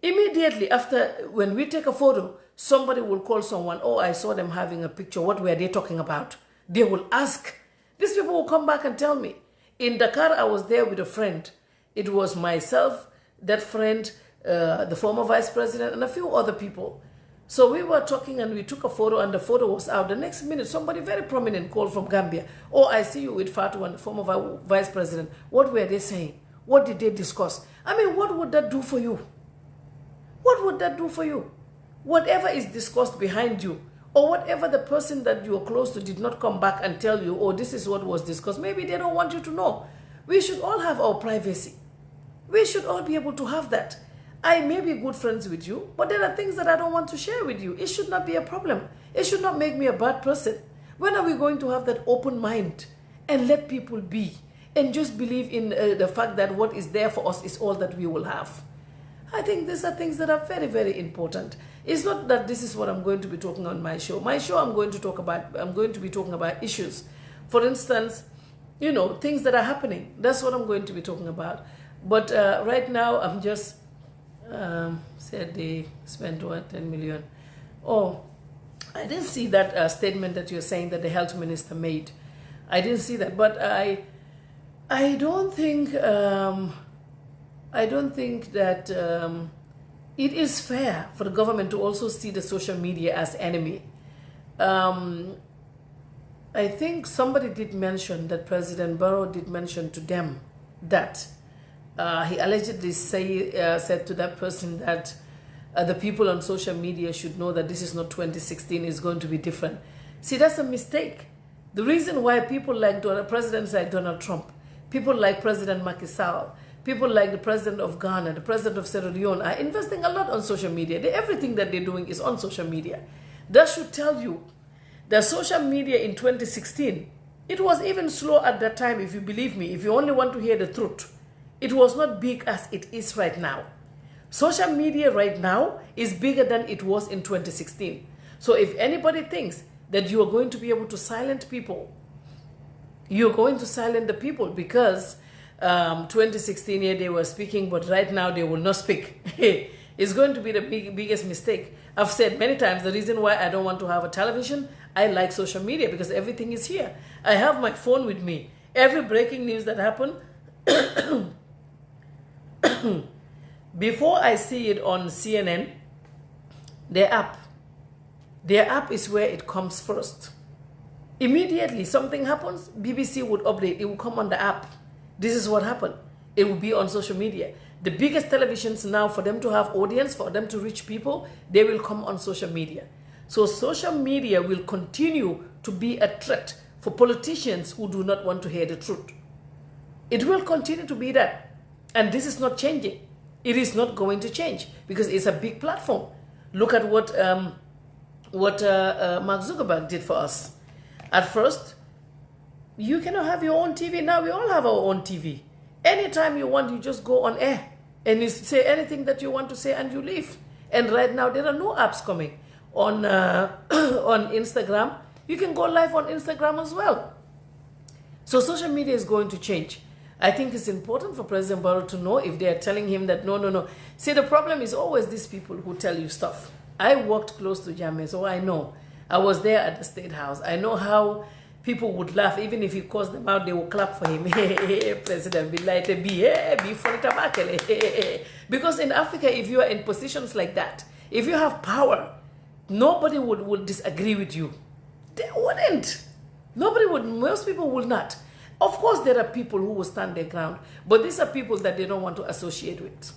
immediately after, when we take a photo, somebody will call someone, oh, I saw them having a picture. What were they talking about? They will ask. These people will come back and tell me. In Dakar, I was there with a friend. It was myself, that friend, the former vice president, and a few other people. So we were talking and we took a photo and the photo was out. The next minute, somebody very prominent called from Gambia. Oh, I see you with Fatou and the former vice president. What were they saying? What did they discuss? I mean, what would that do for you? What would that do for you? Whatever is discussed behind you, or whatever the person that you are close to did not come back and tell you, oh, this is what was discussed. Maybe they don't want you to know. We should all have our privacy. We should all be able to have that. I may be good friends with you, but there are things that I don't want to share with you. It should not be a problem. It should not make me a bad person. When are we going to have that open mind and let people be and just believe in the fact that what is there for us is all that we will have? I think these are things that are very, very important. It's not that this is what I'm going to be talking on my show. My show, I'm going to be talking about issues. For instance, you know, things that are happening. That's what I'm going to be talking about. But right now, I'm just said they spent what, 10 million. Oh, I didn't see that statement that you're saying that the health minister made. I didn't see that, but I don't think that it is fair for the government to also see the social media as enemy. I think somebody did mention that President Barrow did mention to them that he allegedly said to that person that the people on social media should know that this is not 2016, it's going to be different. See, that's a mistake. The reason why people like presidents like Donald Trump, people like President Macky Sall, people like the president of Ghana, the president of Sierra Leone are investing a lot on social media. Everything that they're doing is on social media. That should tell you that social media in 2016, it was even slow at that time, if you believe me, if you only want to hear the truth. It was not big as it is right now. Social media right now is bigger than it was in 2016. So if anybody thinks that you are going to be able to silence people, you're going to silence the people because 2016, yeah, they were speaking, but right now they will not speak. It's going to be the biggest mistake. I've said many times the reason why I don't want to have a television, I like social media because everything is here. I have my phone with me. Every breaking news that happened, before I see it on CNN, their app is where it comes first. Immediately something happens, BBC would update, it will come on the app. This is what happened. It will be on social media. The biggest televisions now, for them to have audience, for them to reach people, they will come on social media. So social media will continue to be a threat for politicians who do not want to hear the truth. It will continue to be that. And this is not changing. It is not going to change because it's a big platform. Look at what Mark Zuckerberg did for us. At first, you cannot have your own TV. Now we all have our own TV. Anytime you want, you just go on air and you say anything that you want to say and you leave. And right now, there are no apps coming on on Instagram. You can go live on Instagram as well. So social media is going to change. I think it's important for President Barrow to know if they are telling him that no. See, the problem is always these people who tell you stuff. I worked close to Jammeh, so I know. I was there at the State House. I know how people would laugh. Even if he calls them out, they will clap for him. President, be funny. Because in Africa, if you are in positions like that, if you have power, nobody would disagree with you. They wouldn't. Nobody would. Most people would not. Of course, there are people who will stand their ground, but these are people that they don't want to associate with.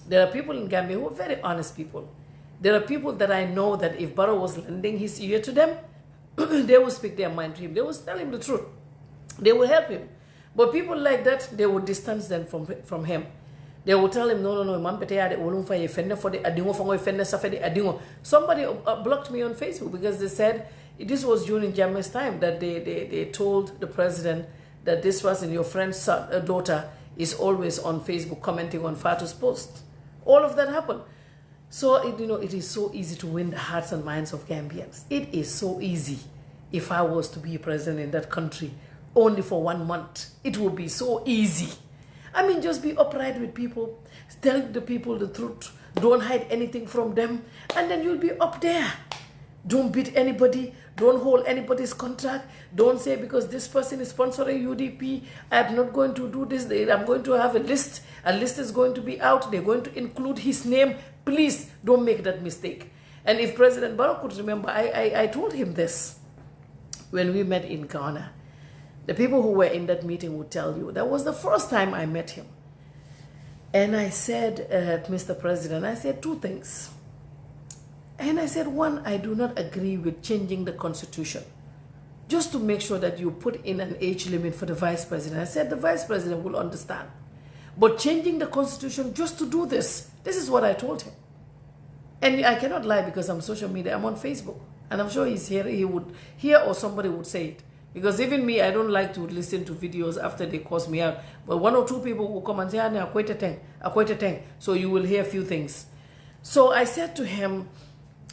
There are people in Gambia who are very honest people. There are people that I know that if Barrow was lending his ear to them, they will speak their mind to him. They will tell him the truth. They will help him. But people like that, they will distance them from him. They will tell him, no, somebody blocked me on Facebook because they said, this was during Jammeh's time, that they told the president that this person, your friend's daughter, is always on Facebook commenting on Fatou's post. All of that happened. So, it is so easy to win the hearts and minds of Gambians. It is so easy. If I was to be president in that country, only for 1 month, it would be so easy. I mean, just be upright with people, tell the people the truth, don't hide anything from them, and then you'll be up there. Don't beat anybody, don't hold anybody's contract, don't say because this person is sponsoring UDP, I'm not going to do this, I'm going to have a list is going to be out, they're going to include his name. Please don't make that mistake. And if President Barrow could remember, I told him this when we met in Ghana. The people who were in that meeting would tell you that was the first time I met him. And I said, Mr. President, I said 2 things. And I said, 1, I do not agree with changing the constitution just to make sure that you put in an age limit for the vice president. I said the vice president will understand. But changing the constitution just to do this is what I told him. And I cannot lie because I'm social media, I'm on Facebook. And I'm sure he's here, he would hear or somebody would say it. Because even me, I don't like to listen to videos after they cause me out. But 1 or 2 people will come and say, "Akwete. So you will hear a few things. So I said to him,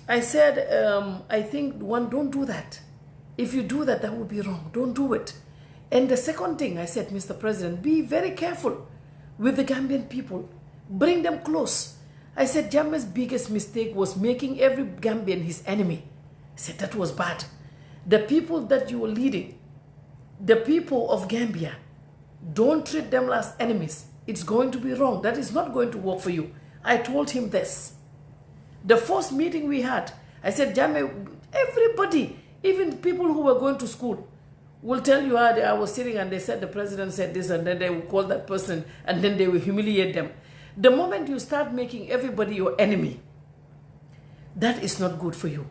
I think, 1, don't do that. If you do that, that would be wrong. Don't do it. And the second thing, I said, Mr. President, be very careful with the Gambian people. Bring them close. I said, Jammeh's biggest mistake was making every Gambian his enemy. I said, that was bad. The people that you were leading, the people of Gambia, don't treat them as enemies. It's going to be wrong. That is not going to work for you. I told him this. The first meeting we had, I said, Jammeh, everybody, even people who were going to school, will tell you how I was sitting and they said the president said this, and then they will call that person and then they will humiliate them. The moment you start making everybody your enemy, that is not good for you.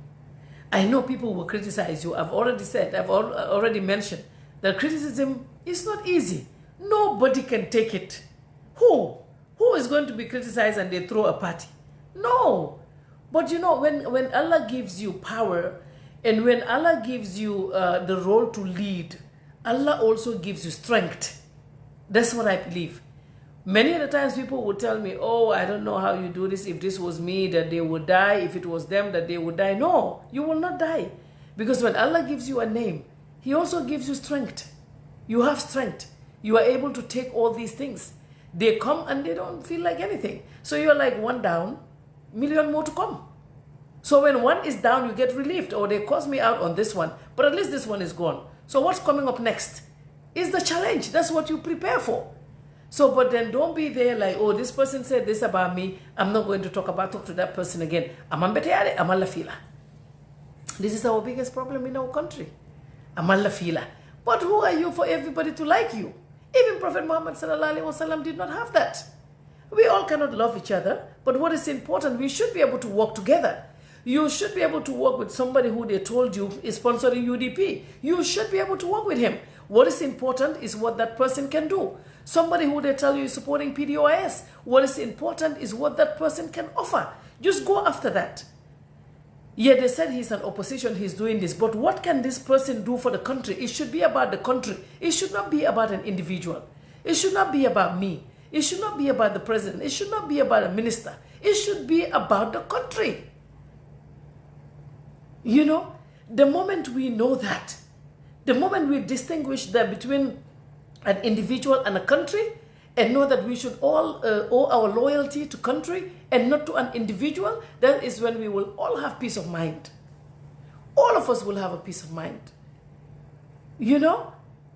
I know people will criticize you. I've already said, I've already mentioned that criticism is not easy. Nobody can take it. Who is going to be criticized and they throw a party? No. But when Allah gives you power and when Allah gives you the role to lead, Allah also gives you strength. That's what I believe. Many of the times people would tell me, oh, I don't know how you do this. If this was me, that they would die. If it was them, that they would die. No, you will not die. Because when Allah gives you a name, He also gives you strength. You have strength. You are able to take all these things. They come and they don't feel like anything. So you're like 1 down, million more to come. So when 1 is down, you get relieved. Or they cause me out on this one, but at least this one is gone. So what's coming up next is the challenge. That's what you prepare for. So, but then don't be there like, oh, this person said this about me. I'm not going to talk to that person again. This is our biggest problem in our country. But who are you for everybody to like you? Even Prophet Muhammad ﷺ did not have that. We all cannot love each other, but what is important, we should be able to work together. You should be able to work with somebody who they told you is sponsoring UDP. You should be able to work with him. What is important is what that person can do. Somebody who they tell you is supporting PDOIS, what is important is what that person can offer. Just go after that. Yeah, they said he's an opposition, he's doing this, but what can this person do for the country? It should be about the country. It should not be about an individual. It should not be about me. It should not be about the president. It should not be about a minister. It should be about the country. The moment we know that, the moment we distinguish that between an individual and a country, and know that we should all owe our loyalty to country and not to an individual, that is when we will all have peace of mind. All of us will have a peace of mind.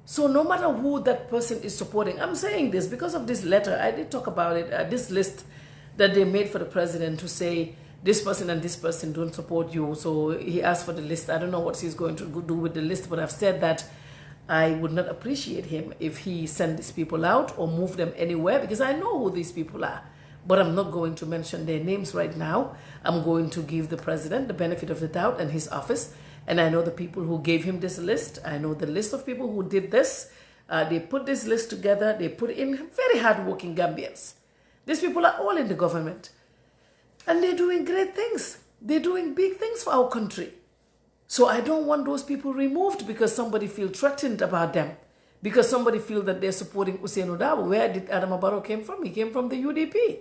So no matter who that person is supporting, I'm saying this because of this letter. I did talk about it, this list that they made for the president to say, this person and this person don't support you. So he asked for the list. I don't know what he's going to do with the list, but I've said that I would not appreciate him if he sent these people out or move them anywhere, because I know who these people are. but I'm not going to mention their names right now. I'm going to give the president the benefit of the doubt and his office. And I know the people who gave him this list. I know the list of people who did this. They put this list together. They put in very hardworking Gambians. These people are all in the government. And they're doing great things. They're doing big things for our country. So I don't want those people removed because somebody feels threatened about them. Because somebody feels that they're supporting Hussein Odabo. Where did Adama Barrow came from? He came from the UDP.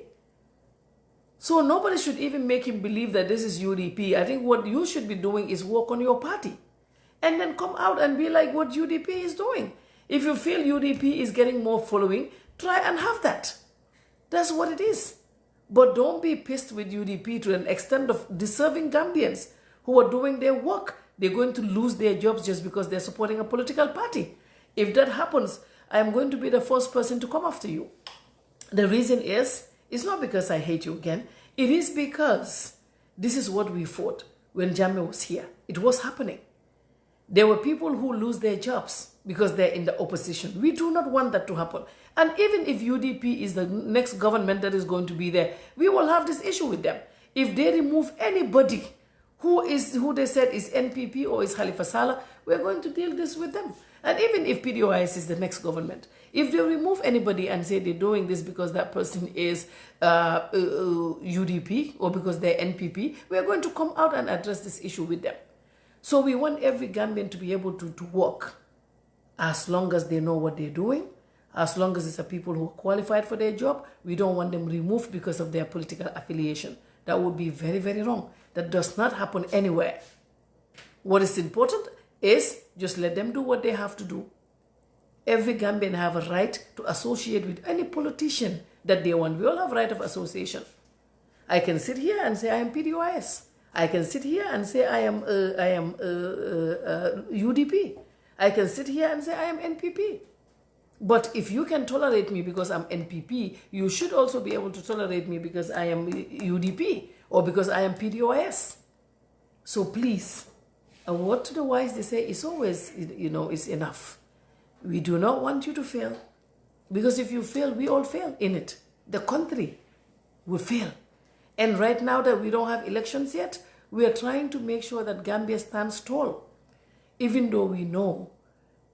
So nobody should even make him believe that this is UDP. I think what you should be doing is work on your party. And then come out and be like what UDP is doing. If you feel UDP is getting more following, try and have that. That's what it is. But don't be pissed with UDP to an extent of deserving Gambians who are doing their work. They're going to lose their jobs just because they're supporting a political party. If that happens, I am going to be the first person to come after you. The reason is, it's not because I hate you again. It is because this is what we fought when Jammeh was here. It was happening. There were people who lose their jobs because they're in the opposition. We do not want that to happen. And even if UDP is the next government that is going to be there, we will have this issue with them. If they remove anybody who they said is NPP or is Khalifa Saleh, we're going to deal this with them. And even if PDOIS is the next government, if they remove anybody and say they're doing this because that person is UDP or because they're NPP, we're going to come out and address this issue with them. So we want every Gambian to be able to work as long as they know what they're doing, as long as it's the people who are qualified for their job. We don't want them removed because of their political affiliation. That would be very, very wrong. That does not happen anywhere. What is important is just let them do what they have to do. Every Gambian have a right to associate with any politician that they want. We all have right of association. I can sit here and say I am PDOIS. I can sit here and say I am UDP. I can sit here and say I am NPP. But if you can tolerate me because I'm NPP, you should also be able to tolerate me because I am UDP or because I am PDOIS. So please, a word to the wise, they say, is always, is enough. We do not want you to fail. Because if you fail, we all fail in it. The country will fail. And right now that we don't have elections yet, we are trying to make sure that Gambia stands tall. Even though we know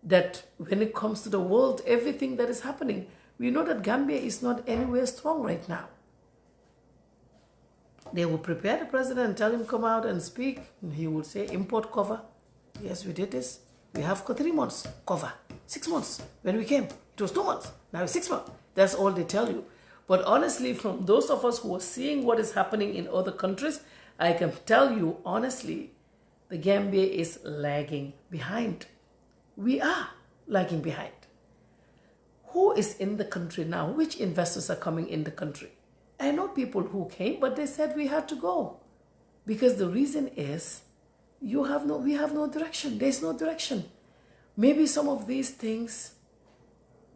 that when it comes to the world, everything that is happening, we know that Gambia is not anywhere strong right now. They will prepare the president and tell him come out and speak. And he will say import cover. Yes, we did this. We have 3 months cover. 6 months. When we came, it was 2 months. Now it's 6 months. That's all they tell you. But honestly, from those of us who are seeing what is happening in other countries, I can tell you honestly, the Gambia is lagging behind. We are lagging behind. Who is in the country now? Which investors are coming in the country? I know people who came, but they said we had to go. Because the reason is, we have no direction. There's no direction. Maybe some of these things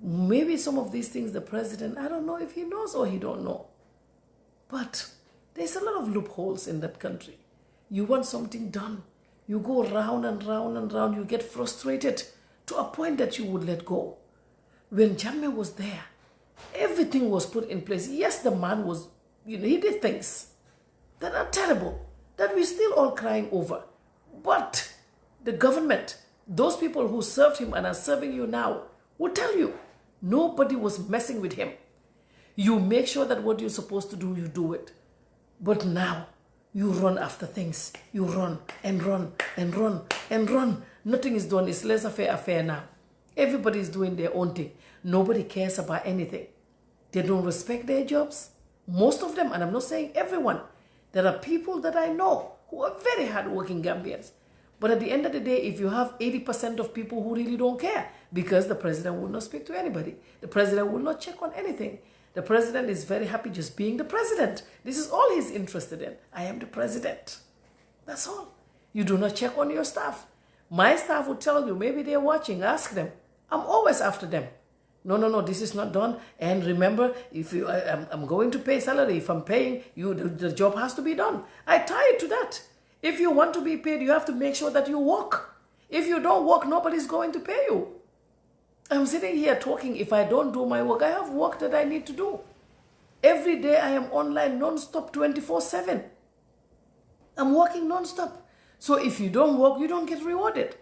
the president, I don't know if he knows or he don't know. But there's a lot of loopholes in that country. You want something done. You go round and round and round. You get frustrated to a point that you would let go. When Jammeh was there, everything was put in place. Yes, the man was, he did things that are terrible, that we're still all crying over. But the government, those people who served him and are serving you now, will tell you, nobody was messing with him. You make sure that what you're supposed to do, you do it. But now, you run after things. You run and run and run and run. Nothing is done. It's laissez-faire affair now. Everybody is doing their own thing. Nobody cares about anything. They don't respect their jobs. Most of them, and I'm not saying everyone, there are people that I know who are very hardworking Gambians. But at the end of the day, if you have 80% of people who really don't care, because the president will not speak to anybody. The president will not check on anything. The president is very happy just being the president. This is all he's interested in. I am the president. That's all. You do not check on your staff. My staff will tell you, maybe they're watching, ask them. I'm always after them. No, this is not done. And remember, if I'm going to pay salary. If I'm paying you, the job has to be done. I tie it to that. If you want to be paid, you have to make sure that you work. If you don't work, nobody's going to pay you. I'm sitting here talking. If I don't do my work, I have work that I need to do. Every day I am online non-stop 24/7. I'm working non-stop. So if you don't work, you don't get rewarded.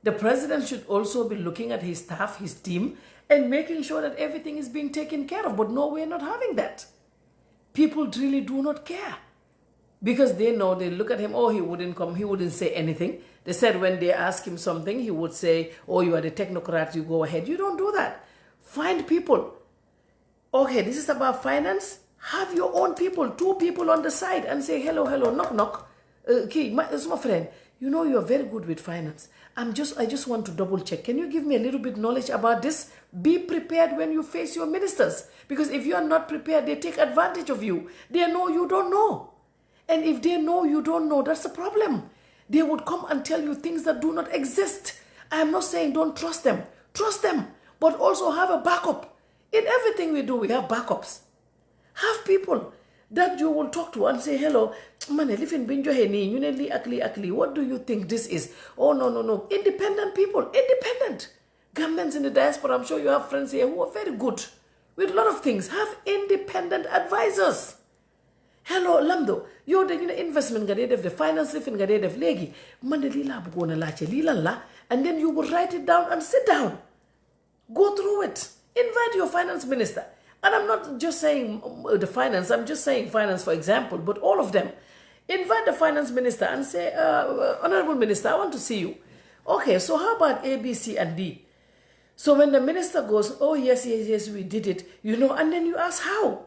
The president should also be looking at his staff, his team, and making sure that everything is being taken care of. But no, we're not having that. People really do not care. Because they know, they look at him, oh, he wouldn't come, he wouldn't say anything. They said when they ask him something, he would say, oh, you are the technocrat, you go ahead. You don't do that. Find people. Okay, this is about finance. Have your own people, 2 people on the side, and say, hello, hello, knock, knock. Okay, my friend, you know you're very good with finance. I just want to double check. Can you give me a little bit knowledge about this? Be prepared when you face your ministers. Because if you are not prepared, they take advantage of you. They know you don't know. And if they know you don't know, that's the problem. They would come and tell you things that do not exist. I am not saying don't trust them. Trust them. But also have a backup. In everything we do, we have backups. Have people that you will talk to and say, hello, man, what do you think this is? Oh, no. Independent people, independent. Gambians in the diaspora, I'm sure you have friends here who are very good with a lot of things. Have independent advisors. Hello, Lamdo, you're the investment the finance legi. And then you will write it down and sit down. Go through it. Invite your finance minister. And I'm not just saying the finance, I'm just saying finance, for example, but all of them. Invite the finance minister and say, Honorable Minister, I want to see you. Okay, so how about A, B, C, and D? So when the minister goes, oh, yes, we did it, and then you ask how.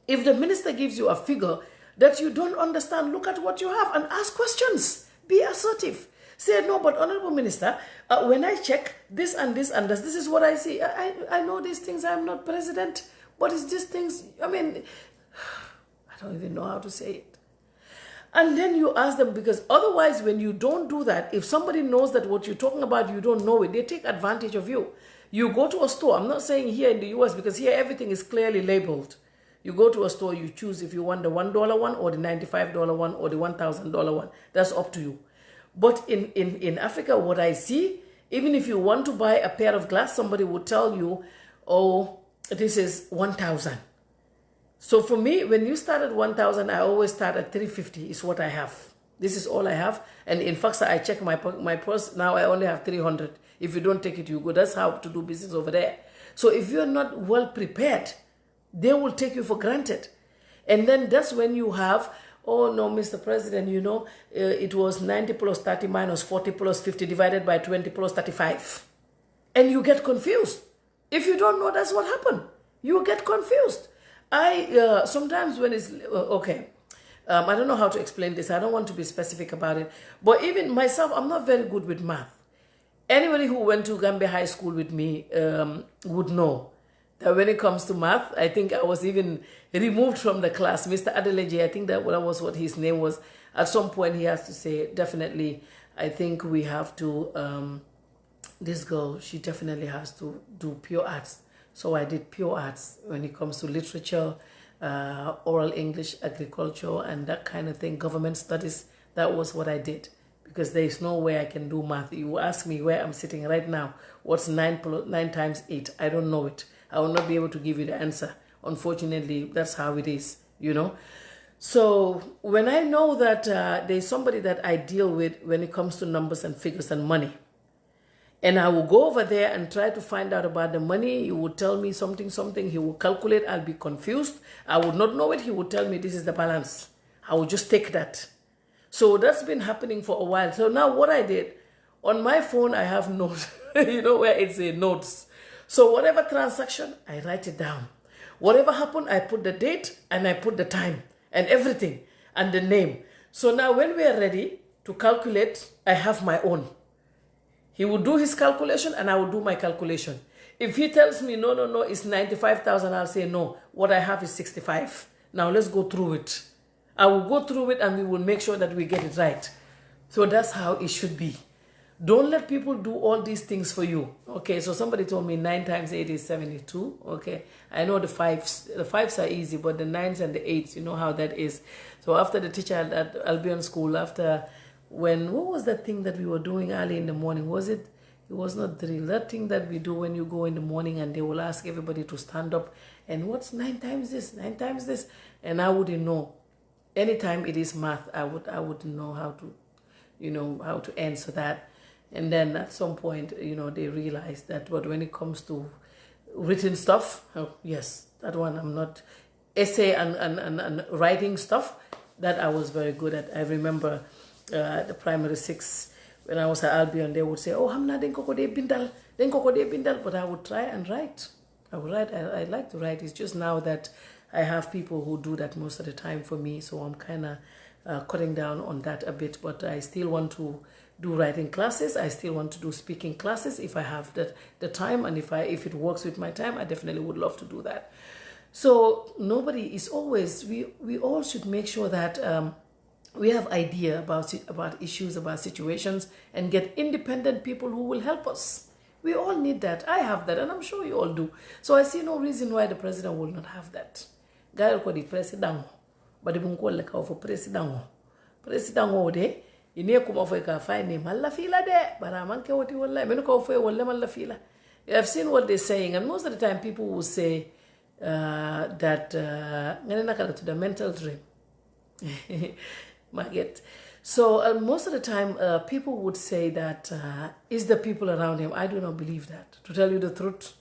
If the minister gives you a figure that you don't understand, look at what you have and ask questions. Be assertive. Say, no, but Honorable Minister, when I check this and this and this is what I see. I know these things, I'm not president, but it's these things, I don't even know how to say it. And then you ask them, because otherwise when you don't do that, if somebody knows that what you're talking about, you don't know it, they take advantage of you. You go to a store, I'm not saying here in the US, because here everything is clearly labeled. You go to a store, you choose if you want the $1 one or the $95 one or the $1,000 one. That's up to you. But in Africa, what I see, even if you want to buy a pair of glass, somebody would tell you, oh, this is 1,000. So for me, when you start at 1,000, I always start at 350 is what I have. This is all I have. And in fact, I check my purse. Now I only have 300. If you don't take it, you go. That's how to do business over there. So if you're not well prepared, they will take you for granted. And then that's when you have, oh no, Mr. President, it was 90 plus 30 minus 40 plus 50 divided by 20 plus 35. And you get confused. If you don't know, that's what happened. You get confused. Sometimes when it's, I don't know how to explain this. I don't want to be specific about it. But even myself, I'm not very good with math. Anybody who went to Gambia High School with me would know that when it comes to math, I think I was even removed from the class. Mr. Adeleje, I think that was what his name was. At some point, he has to say, definitely, I think we have to, this girl, she definitely has to do pure arts. So I did pure arts when it comes to literature, oral English, agriculture, and that kind of thing, government studies. That was what I did. Because there is no way I can do math. You ask me where I'm sitting right now, what's 9 times 8? I don't know it. I will not be able to give you the answer. Unfortunately, that's how it is, So when I know that there's somebody that I deal with when it comes to numbers and figures and money, and I will go over there and try to find out about the money, he would tell me something, he will calculate, I'll be confused. I would not know it, he would tell me this is the balance. I will just take that. So that's been happening for a while. So now what I did, on my phone I have notes, where it's a notes. So whatever transaction, I write it down. Whatever happened, I put the date and I put the time and everything and the name. So now when we are ready to calculate, I have my own. He will do his calculation and I will do my calculation. If he tells me, no, it's 95,000, I'll say, no, what I have is 65. Now let's go through it. I will go through it and we will make sure that we get it right. So that's how it should be. Don't let people do all these things for you. Okay, so somebody told me 9 times 8 is 72. Okay, I know the fives are easy, but the 9s and the 8s, you know how that is. So after the teacher at Albion School, what was that thing that we were doing early in the morning? It It was not drill. That thing that we do when you go in the morning and they will ask everybody to stand up and what's 9 times this, 9 times this, and I wouldn't know. Anytime it is math, I wouldn't know how to, how to answer that. And then at some point, they realized that. But when it comes to written stuff, oh, yes, that one I'm not. Essay and writing stuff, that I was very good at. I remember the primary 6 when I was at Albion, they would say, "Oh, Hamna, den koko de bindal," but I would try and write. I would write. I like to write. It's just now that I have people who do that most of the time for me, so I'm kind of cutting down on that a bit. But I still want to do writing classes. I still want to do speaking classes if I have the time, and if it works with my time, I definitely would love to do that. So nobody is always. We all should make sure that we have idea about issues, about situations, and get independent people who will help us. We all need that. I have that, and I'm sure you all do. So I see no reason why the president will not have that. Gael ko di president, but the bunko le ka for president. President de, ine kuma fo ka fa ne malla fila de, bara man ke woti wallahi men ko fo wallahi malla fila. You have seen what they're saying, and most of the time people will say that to the mental dream. Market. So most of the time people would say that it's the people around him. I do not believe that, to tell you the truth.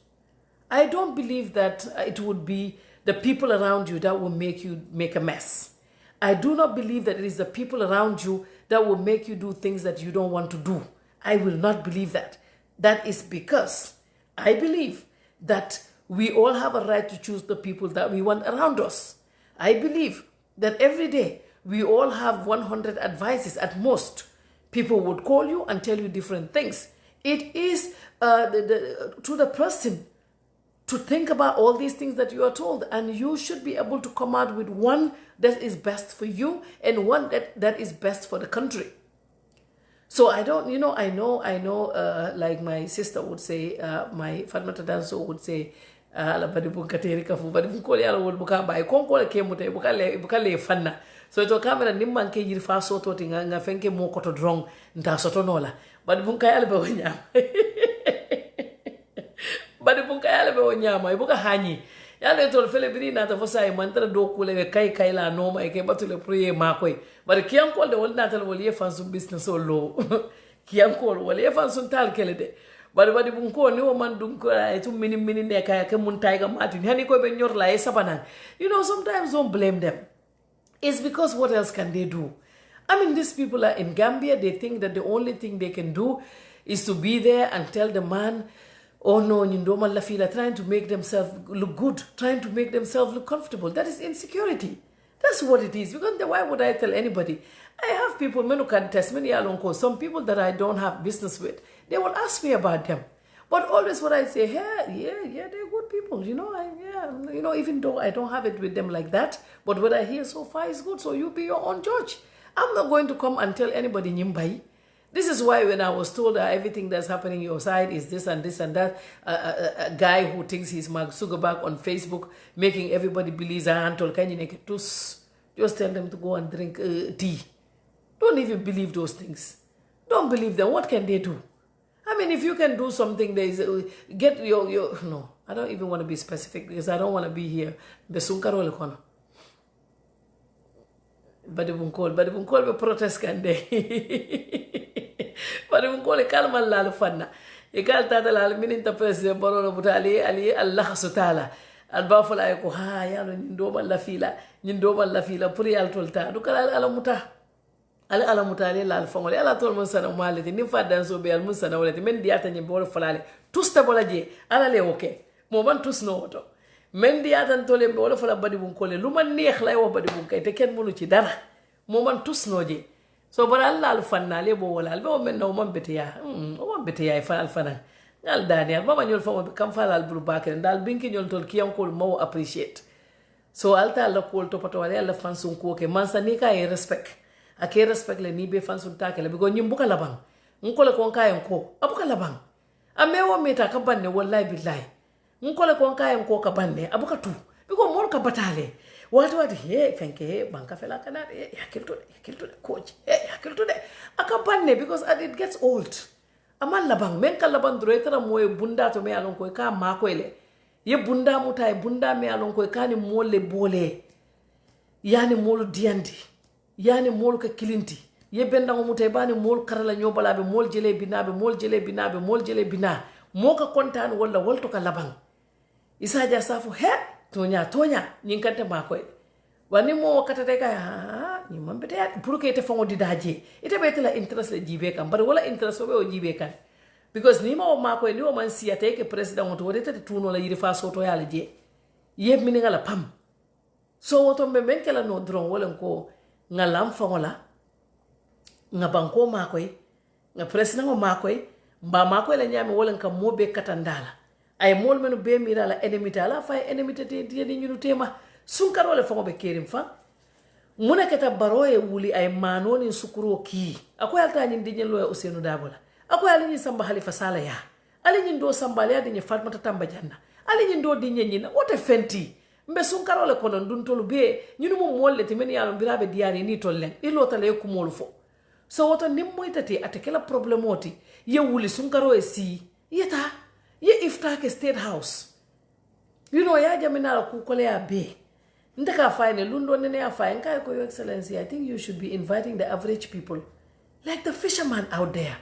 I don't believe that it would be the people around you that will make you make a mess. I do not believe that it is the people around you that will make you do things that you don't want to do. I will not believe that. That is because I believe that we all have a right to choose the people that we want around us. I believe that every day we all have 100 advices at most. People would call you and tell you different things. It is to the person to think about all these things that you are told, and you should be able to come out with one that is best for you and one that is best for the country. So I don't, I know, like my sister would say, my Fatmata Danso would say, ala badi bunkateri kafu badi bunkoli ala wol buka bay konkole kemuta bukale fanna so to camera nimman ke yir fa soto tinga nga fenke mo koto drong nta soto nola badi bunkay ala be wonya badi bunkay ala be wonya ma buka hanyi yalla to fele biri na ta fosa e mantra do kule be kai la no ma e ke batule prier ma koy badi kiyan kol de wol na tal wol ye fansu business o lo kiyan kol wol ye fansu tal kele de badi bunko ni wo man dun ko ay tum mini ne kay ke mun tay ga matin hani ko be nyor la e sabanan. Sometimes don't blame them. It's because what else can they do? I mean, these people are in Gambia. They think that the only thing they can do is to be there and tell the man, oh no, Nyindoma Lafila, trying to make themselves look good, trying to make themselves look comfortable. That is insecurity. That's what it is. Because why would I tell anybody? I have people, some people that I don't have business with, they will ask me about them. But always what I say, yeah, they're good people, even though I don't have it with them like that, but what I hear so far is good, so you be your own judge. I'm not going to come and tell anybody Nyimbai. This is why when I was told that everything that's happening on your side is this and this and that, a guy who thinks he's Mark Zuckerberg on Facebook, making everybody believe just tell them to go and drink tea. Don't even believe those things. Don't believe them. What can they do? I mean, if you can do something, there is get your no. I don't even want to be specific because I don't want to be here. Besunkaro lekono. Badi bunkol be protest kande. Badi bunkol kalma lal fanna. Ikal tata lal mininta president Barrow butali ali Allah subhanahu albafula ko ha yalo nyindoma la fila puri al tolta dukala ala muta ala mutale la alfangole ala tol mun sana malati ni fadan so be al mun sana walati men diata nyi bol falale tusta bolaje ala le oke mo ban tus no woto men diata tole be wala fala badi bun kole luma neex lay wax badi bun kay te ken munu ci dara mo man tus noje so bara alla al fanale bo wala al be o men no man betiya o man betiya fa al fanan ngal daniel mama ñol famo kam falal bulu bakere dal binki ñol tol kiyam ko mo appreciate so alta la ko to pato wala la fansun ko ke man sa ni kay respect ake respect le ni be fansun takele bigo ñim buka labang ngole ko kayen ko abuka labang amewo meta ka banne wallahi billahi ngole ko kayen ko ka banne abuka tu bigo mor ka batale wati he fenke banka fela kana yakilto coach yakilto de aka banne because it gets old amal labang men ka laban droitara moye bunda to me alon ko ka ma ko ele ye bunda muta e bunda me alon ko kani molle bole yani molu diandi yani molu ka kilinti ye benda ngo muta e bani mol karala nyobalabe mol jele binabe mol jele binabe mol jele bina mo ka kontan wala wolto ka labang isaja safu he tonya nyinkante ma ko wani mo katata ka ha ni mambete ya pour que te fongo didaje ite bete la interest le jibe kan bar wala interest o jibe kan because ni ma ko ni o man siate ke president woto wote te tuno la yiri fa soto ya la je ye mini ngala pam so woto be men kala no dron wala ko ngalam fongo la nga banko ma ko nga president ma ko ba ma ko la nyame wala ka mobe katandala ay mol menu be mira la enemy ta la fa enemy te ni ñu tema sunkarole fongo be kerim fa muna keta Barrow e wuli ay manoni sukuro ki akoy alta nyin dinyen loya Ousainou Dabola akoy ali nyin samba Halifa Sallah ya ali nyin do samba ya dinyen Fatmata Tamba Janna ali nyin do dinyen nyina wote fenti mbe sunkarole kono ndun tolu be nyunu mo molle te men yalo birabe diari ni tollen ilo tale ku molu fo so woto nimmoytati atekela problem oti ye wuli sunkaro e si yeta ye ifta ke State House you know ya jamina ku kole ya be ndaka fine lundo nene ya fine kai ko your excellency I think you should be inviting the average people like the fisherman out there.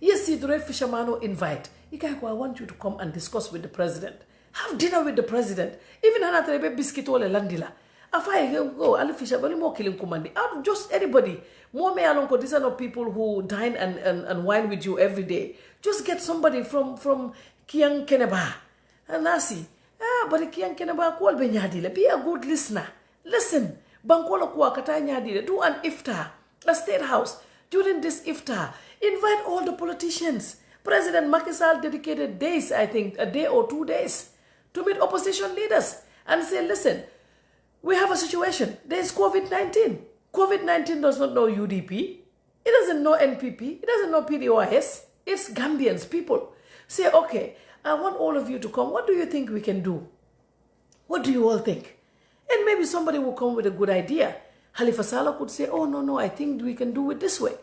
Yes, the fisherman will invite you guys. I want you to come and discuss with the president, have dinner with the president, even anatrebe biscuit ole landila afai go ali fisherman mo killing command out just anybody more me along. These are not people who dine and wine with you every day. Just get somebody from Kiang Keneba and Nasi. But Kiang Keneba call be nyadile. Be a good listener. Listen. Bankola kuwa kata nyadile. Do an iftar. A State House. During this iftar, invite all the politicians. President Macky Sall dedicated days, I think, a day or 2 days, to meet opposition leaders and say, listen, we have a situation. There is COVID-19. COVID-19 does not know UDP. It doesn't know NPP. It doesn't know PDOIS. It's Gambians, people. Say, okay, I want all of you to come. What do you think we can do? What do you all think? And maybe somebody will come with a good idea. Halifa Sallah could say, oh, no, I think we can do it this way.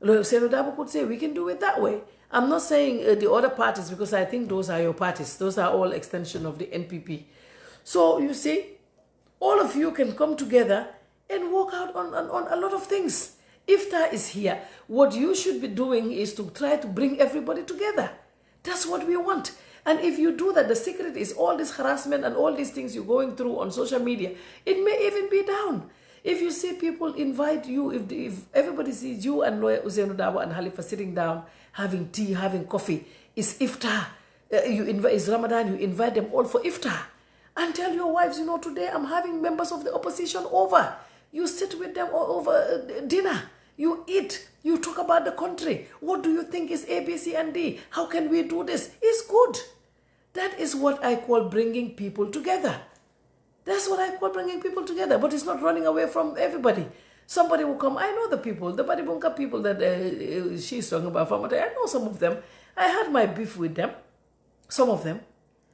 Ousainou Dabola could say, we can do it that way. I'm not saying the other parties, because I think those are your parties. Those are all extension of the NPP. So, you see, all of you can come together and work out on a lot of things. Iftar is here. What you should be doing is to try to bring everybody together. That's what we want. And if you do that, the secret is all this harassment and all these things you're going through on social media. It may even be down. If you see people invite you, if everybody sees you and Lawyer Ousainou Dabola and Halifa sitting down, having tea, having coffee, it's iftar. It's Ramadan, you invite them all for iftar. And tell your wives, you know, today I'm having members of the opposition over. You sit with them over dinner. You eat. You talk about the country. What do you think is A, B, C, and D? How can we do this? It's good. That is what I call bringing people together. That's what I call bringing people together. But it's not running away from everybody. Somebody will come. I know the people, the Badibunka people that she's talking about. I know some of them. I had my beef with them. Some of them.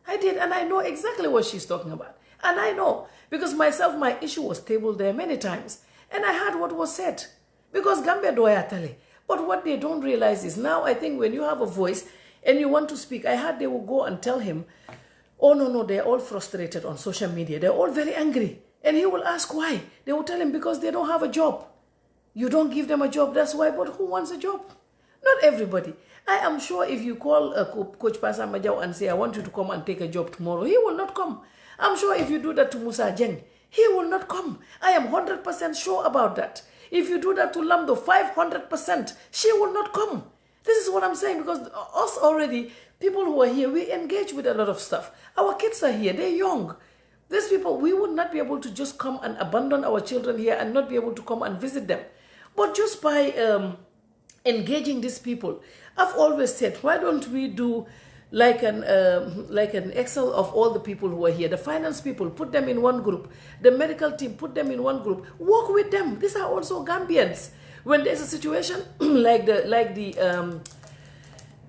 I did. And I know exactly what she's talking about. And I know. Because myself, my issue was tabled there many times. And I heard what was said. Because Gambia do ayatale. But what they don't realize is now I think when you have a voice and you want to speak, I heard they will go and tell him, oh, no, they're all frustrated on social media. They're all very angry. And he will ask why. They will tell him because they don't have a job. You don't give them a job, that's why. But who wants a job? Not everybody. I am sure if you call Coach Pasa Majau and say, I want you to come and take a job tomorrow, he will not come. I'm sure if you do that to Musa Jeng, he will not come. I am 100% sure about that. If you do that to Lamdo, 500%, she will not come. This is what I'm saying, because us already, people who are here, we engage with a lot of stuff. Our kids are here, they're young. These people, we would not be able to just come and abandon our children here and not be able to come and visit them. But just by engaging these people, I've always said, why don't we do like an Excel of all the people who are here, the finance people, put them in one group, the medical team, put them in one group, work with them. These are also Gambians. When there's a situation like the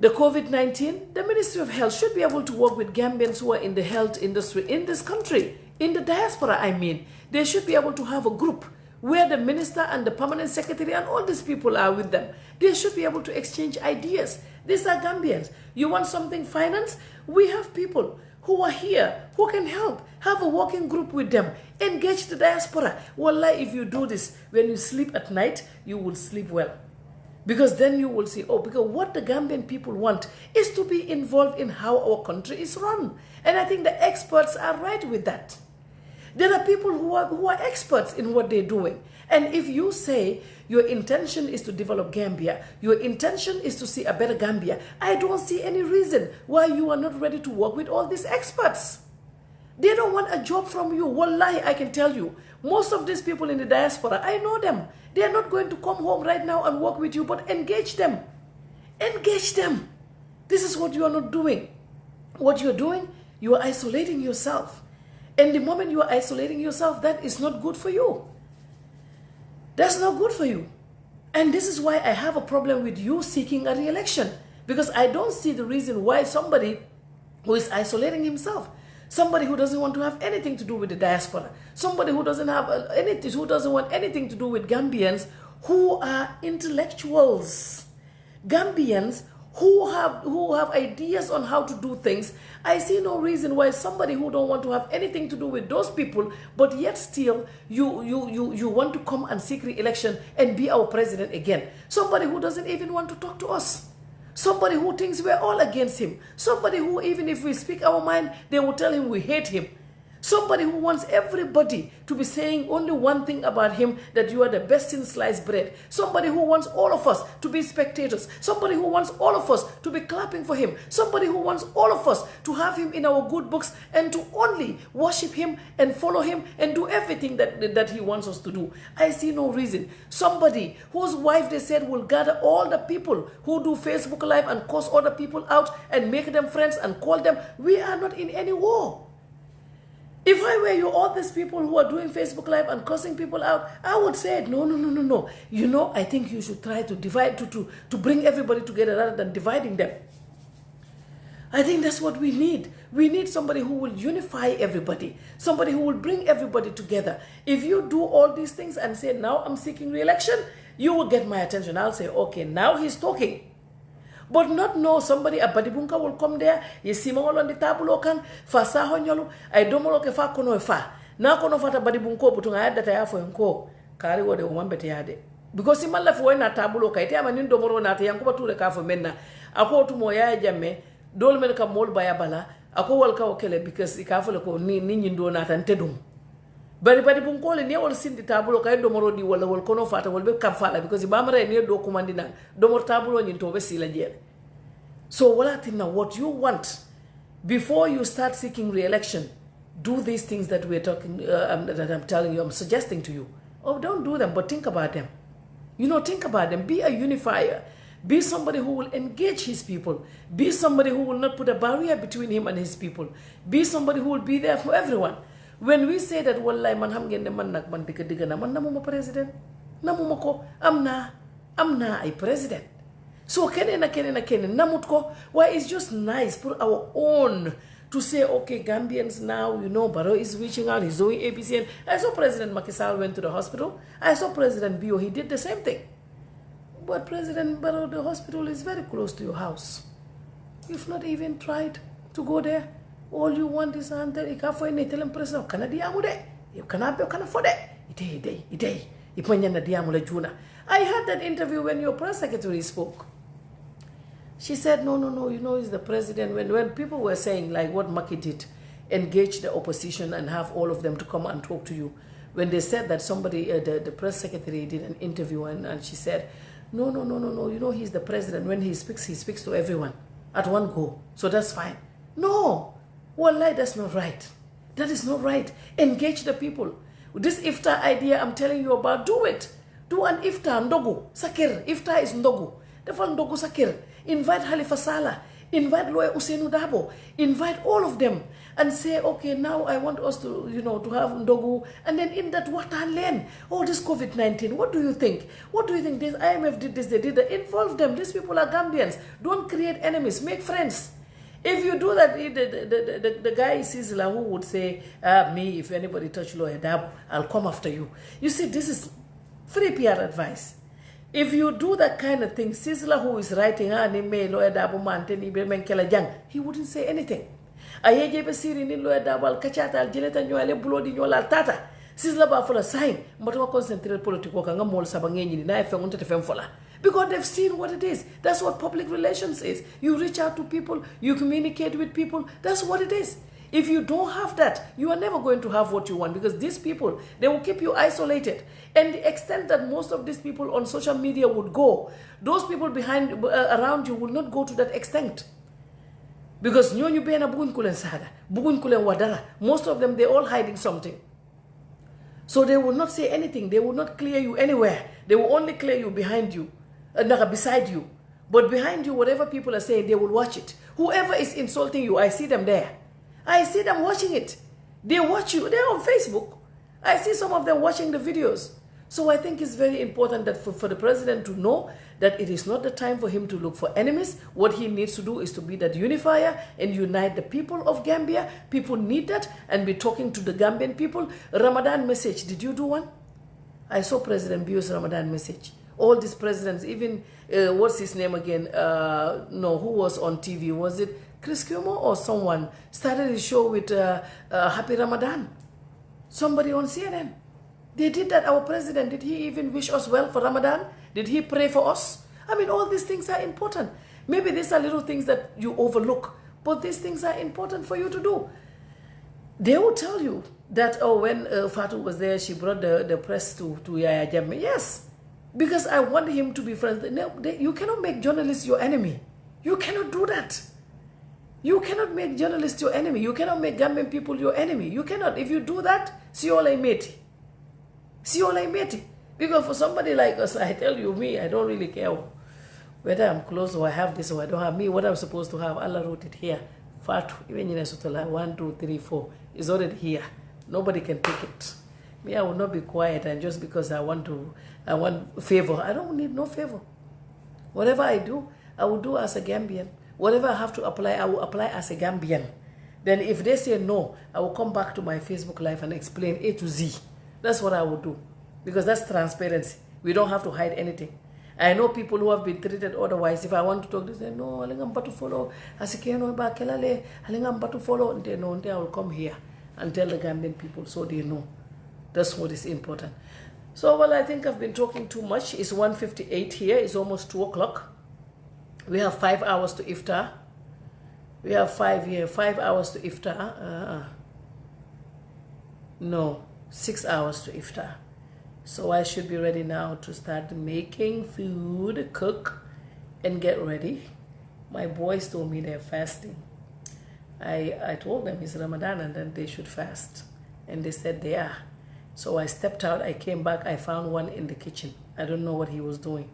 COVID-19, the Ministry of Health should be able to work with Gambians who are in the health industry in this country, in the diaspora, I mean. They should be able to have a group where the minister and the permanent secretary and all these people are with them. They should be able to exchange ideas. These are Gambians. You want something finance? We have people who are here who can help. Have a working group with them. Engage the diaspora. Wallah, if you do this, when you sleep at night, you will sleep well. Because then you will see, oh, because what the Gambian people want is to be involved in how our country is run. And I think the experts are right with that. There are people who are experts in what they're doing. And if you say your intention is to develop Gambia, your intention is to see a better Gambia, I don't see any reason why you are not ready to work with all these experts. They don't want a job from you. Wallahi, I can tell you, most of these people in the diaspora, I know them. They are not going to come home right now and work with you, but engage them. Engage them. This is what you are not doing. What you're doing, you are isolating yourself. And the moment you are isolating yourself, that is not good for you. That's not good for you. And this is why I have a problem with you seeking a re-election. Because I don't see the reason why somebody who is isolating himself, somebody who doesn't want to have anything to do with the diaspora, somebody who doesn't have anything, who doesn't want anything to do with Gambians who are intellectuals, Gambians who have ideas on how to do things. I see no reason why somebody who don't want to have anything to do with those people, but yet still you want to come and seek re-election and be our president again. Somebody who doesn't even want to talk to us. Somebody who thinks we're all against him. Somebody who, even if we speak our mind, they will tell him we hate him. Somebody who wants everybody to be saying only one thing about him, that you are the best in sliced bread. Somebody who wants all of us to be spectators. Somebody who wants all of us to be clapping for him. Somebody who wants all of us to have him in our good books and to only worship him and follow him and do everything that he wants us to do. I see no reason. Somebody whose wife, they said, will gather all the people who do Facebook Live and curse other people out and make them friends and call them. We are not in any war. If I were you, all these people who are doing Facebook Live and cursing people out, I would say, no. You know, I think you should try to divide, to bring everybody together rather than dividing them. I think that's what we need. We need somebody who will unify everybody, somebody who will bring everybody together. If you do all these things and say, now I'm seeking re-election, you will get my attention. I'll say, okay, now he's talking. But not know somebody, a badibunka will come there, you see me all on the table, fasa honyolu, I don't know if I kono fa. Now kono fata badibunko, but I had that I have for him ko, carry what the woman better had it. Because in my life, when a tabulo, I tell my new domoro nati, and go to the car for menna. I go to Moya Jame, Dolmen come mold by a bala, I go walk out because the carful ni do not and tedum. But badibunko, and you all seen the tabulo, I domoro di wala will kono fata will be kafala because the bamara near documandina, domor tabulo into Vesila jail. So what you want before you start seeking re-election, do these things that we're talking, that I'm telling you, I'm suggesting to you. Oh, don't do them, but think about them. You know, think about them. Be a unifier. Be somebody who will engage his people. Be somebody who will not put a barrier between him and his people. Be somebody who will be there for everyone. When we say that, wallahi man ham gende man nak man dika diga na man namuma president, namuma ko amna a president. So kene namut ko. Why it's just nice for our own to say, okay, Gambians now, you know, Barrow is reaching out, he's doing APCN. I saw President Macky Sall went to the hospital. I saw President Bio, he did the same thing. But President Barrow, the hospital is very close to your house. You've not even tried to go there. All you want is until you can't find it. Tell him, President, can I diamude? You cannot afford it. I had that interview when your press secretary spoke. She said, no, you know, he's the president. When people were saying, like what Macky did, engage the opposition and have all of them to come and talk to you. When they said that somebody, the press secretary did an interview and she said, no, you know, he's the president. When he speaks to everyone at one go. So that's fine. No, wallahi, that's not right. That is not right. Engage the people. This iftar idea I'm telling you about, do it. Do an iftar, ndogo, sakir. Iftar is ndogo. Defal ndogo sakir. Invite Halifa Sallah. Invite Lawyer Usainu Dabo. Invite all of them and say, okay, now I want us to, you know, to have ndogo. And then in that water learn. Oh, this COVID-19, what do you think? What do you think? This IMF did this, they did that. Involve them. These people are Gambians. Don't create enemies. Make friends. If you do that, the guy Sizzler who would say, me, if anybody touch Lawyer Dabo, I'll come after you. You see, this is free PR advice. If you do that kind of thing, Sizzler who is writing, Lawyer Dabo man, he wouldn't say anything. Ayejebe siri ni Lawyer Dabo al kachata al jeleta nyoale bloody nyoala tata. Sizzler ba fola sign, mbato concentrate political kanga mol sabangenyi na efe ngunte tefe fola. Because they've seen what it is. That's what public relations is. You reach out to people, you communicate with people. That's what it is. If you don't have that, you are never going to have what you want, because these people, they will keep you isolated. And the extent that most of these people on social media would go, those people around you will not go to that extent. Because nyonyu bena bugun kulen saga, bugun kulen wadara. Most of them, they're all hiding something. So they will not say anything. They will not clear you anywhere. They will only clear you behind you. Beside you. But behind you, whatever people are saying, they will watch it. Whoever is insulting you, I see them there. I see them watching it. They watch you. They're on Facebook. I see some of them watching the videos. So I think it's very important that for the president to know that it is not the time for him to look for enemies. What he needs to do is to be that unifier and unite the people of Gambia. People need that, and be talking to the Gambian people. Ramadan message, did you do one? I saw President Bio's Ramadan message. All these presidents, even, what's his name again? No, who was on TV? Was it Chris Cuomo or someone? Started his show with Happy Ramadan. Somebody on CNN. They did that. Our president, did he even wish us well for Ramadan? Did he pray for us? I mean, all these things are important. Maybe these are little things that you overlook, but these things are important for you to do. They will tell you that, oh, when Fatou was there, she brought the press to Yaya Jammeh. Yes. Because I want him to be friends. No, you cannot make journalists your enemy. You cannot do that. You cannot make journalists your enemy. You cannot make Gambian people your enemy. You cannot. If you do that, Siola Meti. Siola Meti. Because for somebody like us, I tell you, me, I don't really care whether I'm close or I have this or I don't have. Me, what I'm supposed to have, Allah wrote it here. Fatou, even in Esotola, 1, 2, 3, 4, is already here. Nobody can take it. Me, I will not be quiet, and just because I want favor. I don't need no favor. Whatever I do, I will do as a Gambian. Whatever I have to apply, I will apply as a Gambian. Then if they say no, I will come back to my Facebook Live and explain A to Z. That's what I will do. Because that's transparency. We don't have to hide anything. I know people who have been treated otherwise. If I want to talk, they say, no, I'm about to follow. I'm about to follow. I will come here and tell the Gambian people so they know. That's what is important. So, well, I think I've been talking too much. It's 1:58 here. It's almost 2 o'clock. We have 5 hours to iftar. We have 5 hours to iftar. No, 6 hours to iftar. So I should be ready now to start making food, cook, and get ready. My boys told me they're fasting. I told them it's Ramadan and then they should fast. And they said they are. So I stepped out, I came back, I found one in the kitchen. I don't know what he was doing.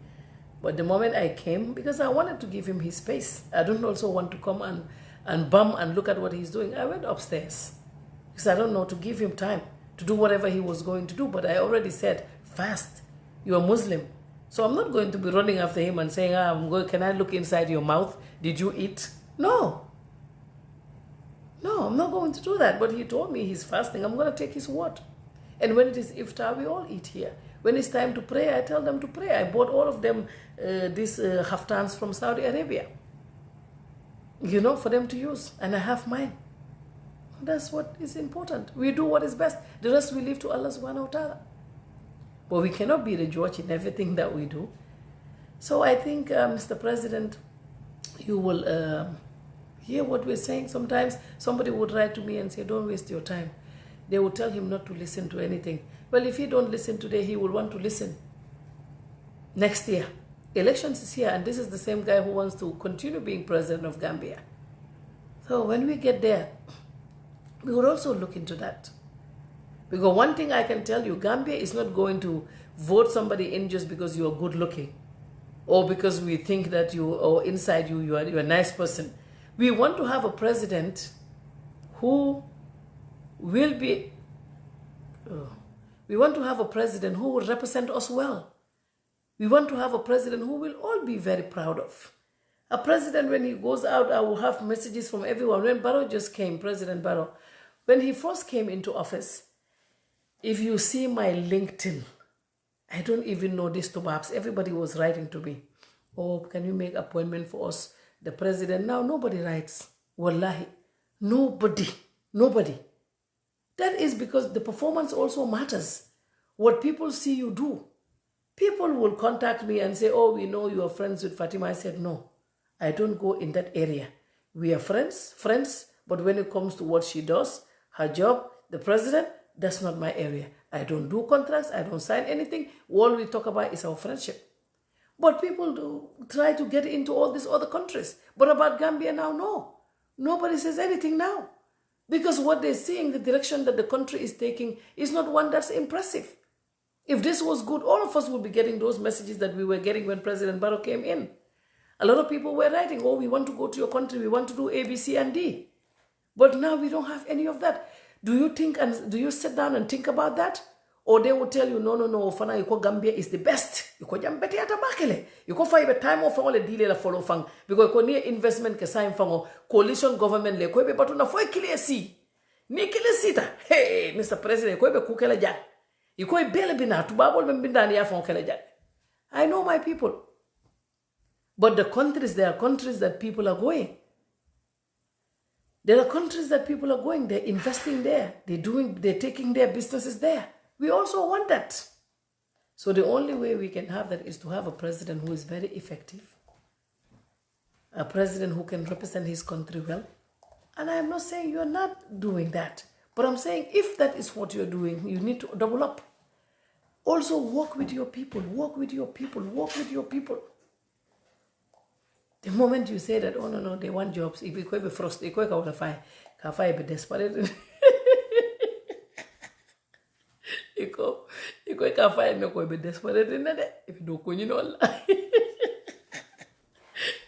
But the moment I came, because I wanted to give him his space, I don't also want to come and bum and look at what he's doing. I went upstairs because I don't know, to give him time to do whatever he was going to do. But I already said, fast, you're a Muslim. So I'm not going to be running after him and saying, can I look inside your mouth? Did you eat? No. No, I'm not going to do that. But he told me he's fasting. I'm going to take his word. And when it is iftar, we all eat here. When it's time to pray, I tell them to pray. I bought all of them these haftans from Saudi Arabia, for them to use. And I have mine. That's what is important. We do what is best. The rest we leave to Allah subhanahu wa ta'ala. But we cannot be the judge in everything that we do. So I think, Mr. President, you will hear what we're saying. Sometimes somebody would write to me and say, don't waste your time. They will tell him not to listen to anything. Well, if he don't listen today, he will want to listen next year. Elections is here, and this is the same guy who wants to continue being president of Gambia. So when we get there, we will also look into that. Because one thing I can tell you, Gambia is not going to vote somebody in just because you are good looking, or because we think that inside you are a nice person. We want to have a president who will be, we want to have a president who will represent us well. We want to have a president who we'll all be very proud of. A president, when he goes out, I will have messages from everyone. When Barrow just came, President Barrow, when he first came into office, if you see my LinkedIn, I don't even know this to maps. Everybody was writing to me. Oh, can you make appointment for us? The president. Now nobody writes. Wallahi. Nobody. That is because the performance also matters. What people see you do. People will contact me and say, oh, we know you are friends with Fatima. I said, no, I don't go in that area. We are friends, but when it comes to what she does, her job, the president, that's not my area. I don't do contracts. I don't sign anything. All we talk about is our friendship. But people do try to get into all these other countries. But about Gambia now, no. Nobody says anything now. Because what they're seeing, the direction that the country is taking, is not one that's impressive. If this was good, all of us would be getting those messages that we were getting when President Barrow came in. A lot of people were writing, oh, we want to go to your country, we want to do A, B, C, and D. But now we don't have any of that. Do you think and do you sit down and think about that? Or they will tell you, no, Fana, you Gambia is the best. You ko jambeti ata bakele. You ko five time of all the deal la follow fang. Because ko near investment ke sign fango coalition government le ko be batuna foi kile si. Ni kile sita. Hey, Mr. President, ko be kukela jak. You ko bele bina to babol ben bindani ya fon kele jak. I know my people. But the countries, there are countries that people are going. There are countries that people are going. They're investing there. They're taking their businesses there. We also want that. So the only way we can have that is to have a president who is very effective. A president who can represent his country well. And I am not saying you're not doing that. But I'm saying if that is what you're doing, you need to double up. Also work with your people. Work with your people. Work with your people. The moment you say that, oh no, they want jobs. If you be frustrated, you can be desperate. You can't find me be desperate in that. If you don't, you know,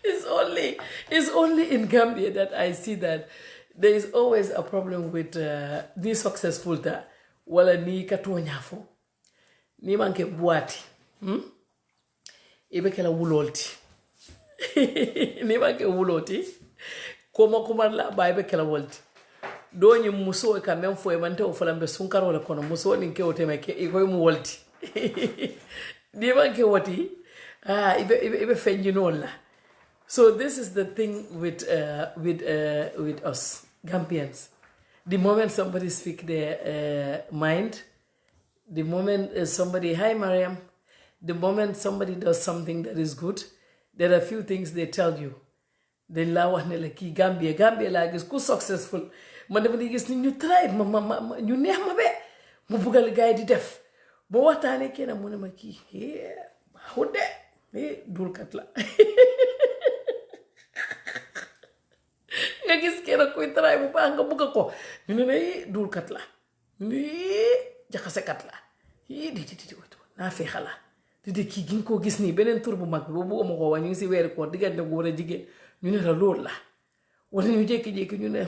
it's only in Gambia that I see that there is always a problem with the successful ta. Wala ni katonyafo. Ni manke buati. Ibe kela wulolti. Ni manke wuloti. Koma la ba ibe kela wolti. Donyi muso ka men fo e mante o folambe sunkaro la kono muso ni ke o temeke e ko mu wolti. Ni manke woti. Ibe fenji non la. So this is the thing with us Gambians. The moment somebody speak their mind, the moment somebody, hi Mariam, the moment somebody does something that is good, there are a few things they tell you. They lawa nela ki Gambia like is ku successful. Man dama di gis ni ñu try ñu neex ma be mu bugal gaay di def bo waxtane kena mu ne ma ki hudde dul kat la nga gis kena koy try bu baax nga bëgg ko ñu ne dul kat la ni jaxase kat la di na fi xala di ki giñ ko gis ni benen tour bu mag bo bu ko wañu ci wér ko digante goor a jigéen ñu ne la lool la wala ñu jékki-jékki ñu ne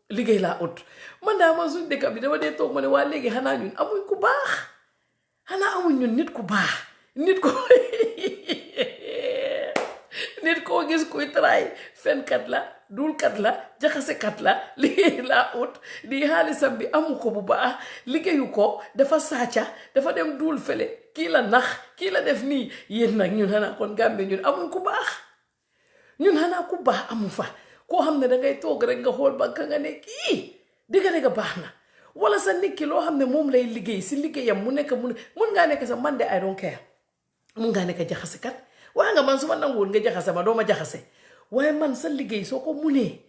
liggéey laa ut man daa man suñ dëkk bi dama dee toog ma ne waa léegi xanaa ñun amuñ ku baax xanaa amuñ ñun nit ku baax nit koo gis kuy tray fenkat la dulkat la jaxasekat la liggéey laa ut di xaalisam bi amu ko bu baax liggéeyu ko dafa sàcca dafa dem duul fele kii la nax kii la def nii yéen nag ñun xanaa kon Gambie ñun amuñ ku baax ñun xanaa ku baax amu fa koo xam ne dangay toog rek nga xool ba ka nga ne kii digga baax na wala sa nit ki loo xam ne moom lay liggéey si liggéeyam mu nekk mun ngaa nekk sa man de I don't care mun ngaa nekk jaxase kat waaye nga man su ma nanguwul nga jaxase ma doo ma jaxase waaye man sa liggéey soo ko munee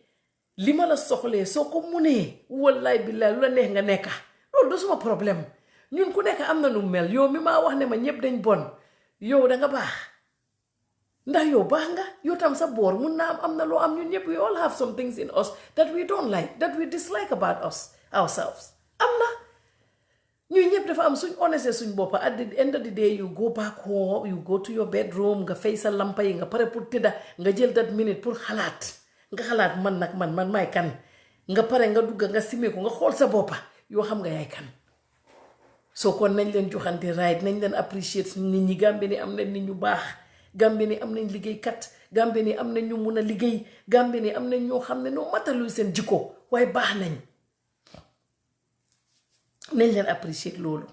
li ma la soxlee soo ko munee wallaay billaay lu la neex nga nekka loolu du suma problème ñun ku nekk am na nu mel yow mi maa wax ne ma ñëpp dañ bon yow danga baax ndax yow baax nga yow tam sa boor mun naa am na loo am ñun ñëpp we all have some things in us that we don't like that we dislike about ourselves am na ñun ñëpp dafa am suñ honesté suñ boppa at the end of the day you go back home you go to your bedroom nga fay sa lampa yi nga pare pour tëdda nga jël that minute pour xalaat nga xalaat man nag man may kan nga pare nga dugga nga simeeku nga xool sa boppa yoo xam nga yaay kan soo kon nañ leen joxante right nañ leen appreciate nit ñi Gambie ni am na nit ñu baax Gambie ni am nañ liggéeykat Gambie ni am nañ ñu mun a liggéey Gambie ni am nañ ñoo xam ne noo matalul seen jikko waaye baax nañ leen apprécier loolu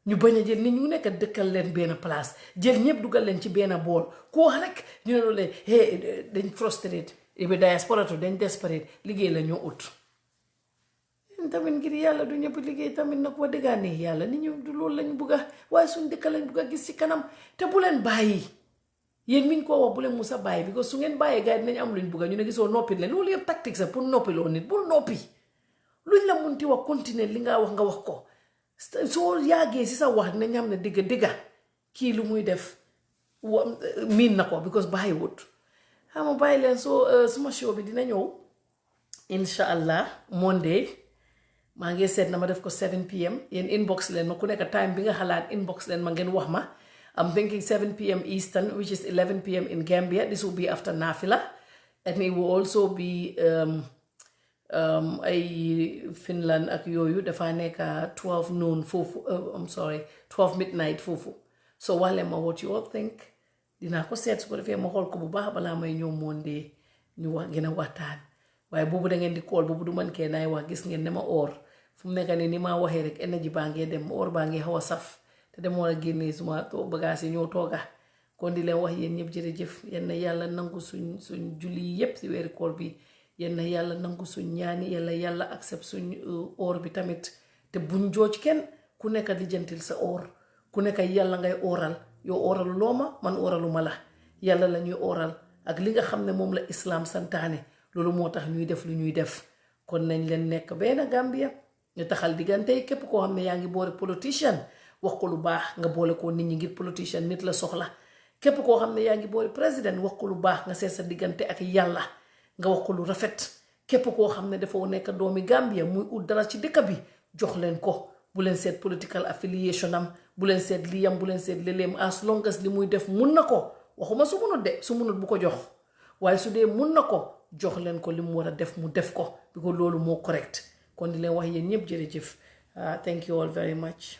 ñu bañ a jël nit ñu nekk dëkkal leen benn place jël ñëpp dugal leen ci benn bool ku wax rek ñu ne loolu dañ frustrate bi diaspora to dañ desperate liggéey la ñoo ut tamit ngir yàlla du ñëpp liggéey tamit nag wax dëggaa ne yàlla nit ñu du loolu lañ bugga waaye suñ dëkk lañ bugga gis ci kanam te bu leen bàyyi yéen miñ koo wax bu leen musa bàyyi bi su ngeen bàyyee gars yi dinañ am luñ bugga ñu ne gisoo noppi leen loolu yëpp tactique sa pour noppiloo nit bul noppi luñ la munti wax continuer li nga wax ko soo yàggee si sa wax dinañ xam ne digga kii lu muy def miin na ko because bàyyi wut xama bàyyi leen suma show bi dina ñëw insha allah Monday maa ngi seet na ma def ko 7 PM yéen inbox leen ma ku nekk time bi nga xalaat inbox leen ma ngeen wax ma I'm thinking 7 PM Eastern which is 11 PM in Gambia. This will be after Nafila and it will also be ay Finland ak yooyu dafa nekk 12 noon foofu 12 midnight foofu so wax leen ma what you all think dinaa ko seet su ko defee ma xool ko bu baax balaa may ñëw Monday ñu wax gën a waxtaan waaye boobu da ngeen di kool boobu du man kee naay wax gis ngeen ne ma oor fu mu nekk nii ni ma waxee rek énergie baa ngee dem oor baa ngee xaw a saf te dem war a génnee suma bagage yi ñoo tooga kon di leen wax yéen ñëpp jërëjëf yéen na yàlla nangu suñ julli yépp si weeri koor bi yéen na yàlla nangu suñ ñaani yàlla accept suñ oor bi tamit te buñ jooj kenn ku nekk lijjantil sa oor ku nekk yàlla ngay ooral yow ooralu looma man ooralu ma la yàlla la ñuy ooral ak li nga xam ne moom la islam santaane loolu moo tax ñuy def lu ñuy def kon nañ leen nekk benn Gambia ñu taxal diggante yi képp koo xam ne yaa ngi boole politicien wax ko lu baax nga boole ko nit ñi ngir politicien nit la soxla képp koo xam ne yaa ngi boole président wax ko lu baax nga seet sa diggante ak yàlla nga wax ko lu rafet képp koo xam ne dafa nekk doomi Gambia muy ut dara ci dëkk bi jox leen ko bu leen seet political affiliation am bu leen seet liyam bu leen seet leleem as long as li muy def mun na ko waxuma su munut de su munut bu ko jox waaye su dee mun na ko jox leen ko li mu war a def mu def ko bi ko loolu moo correct kon di leen wax yéen ñëpp jërëjëf thank you all very much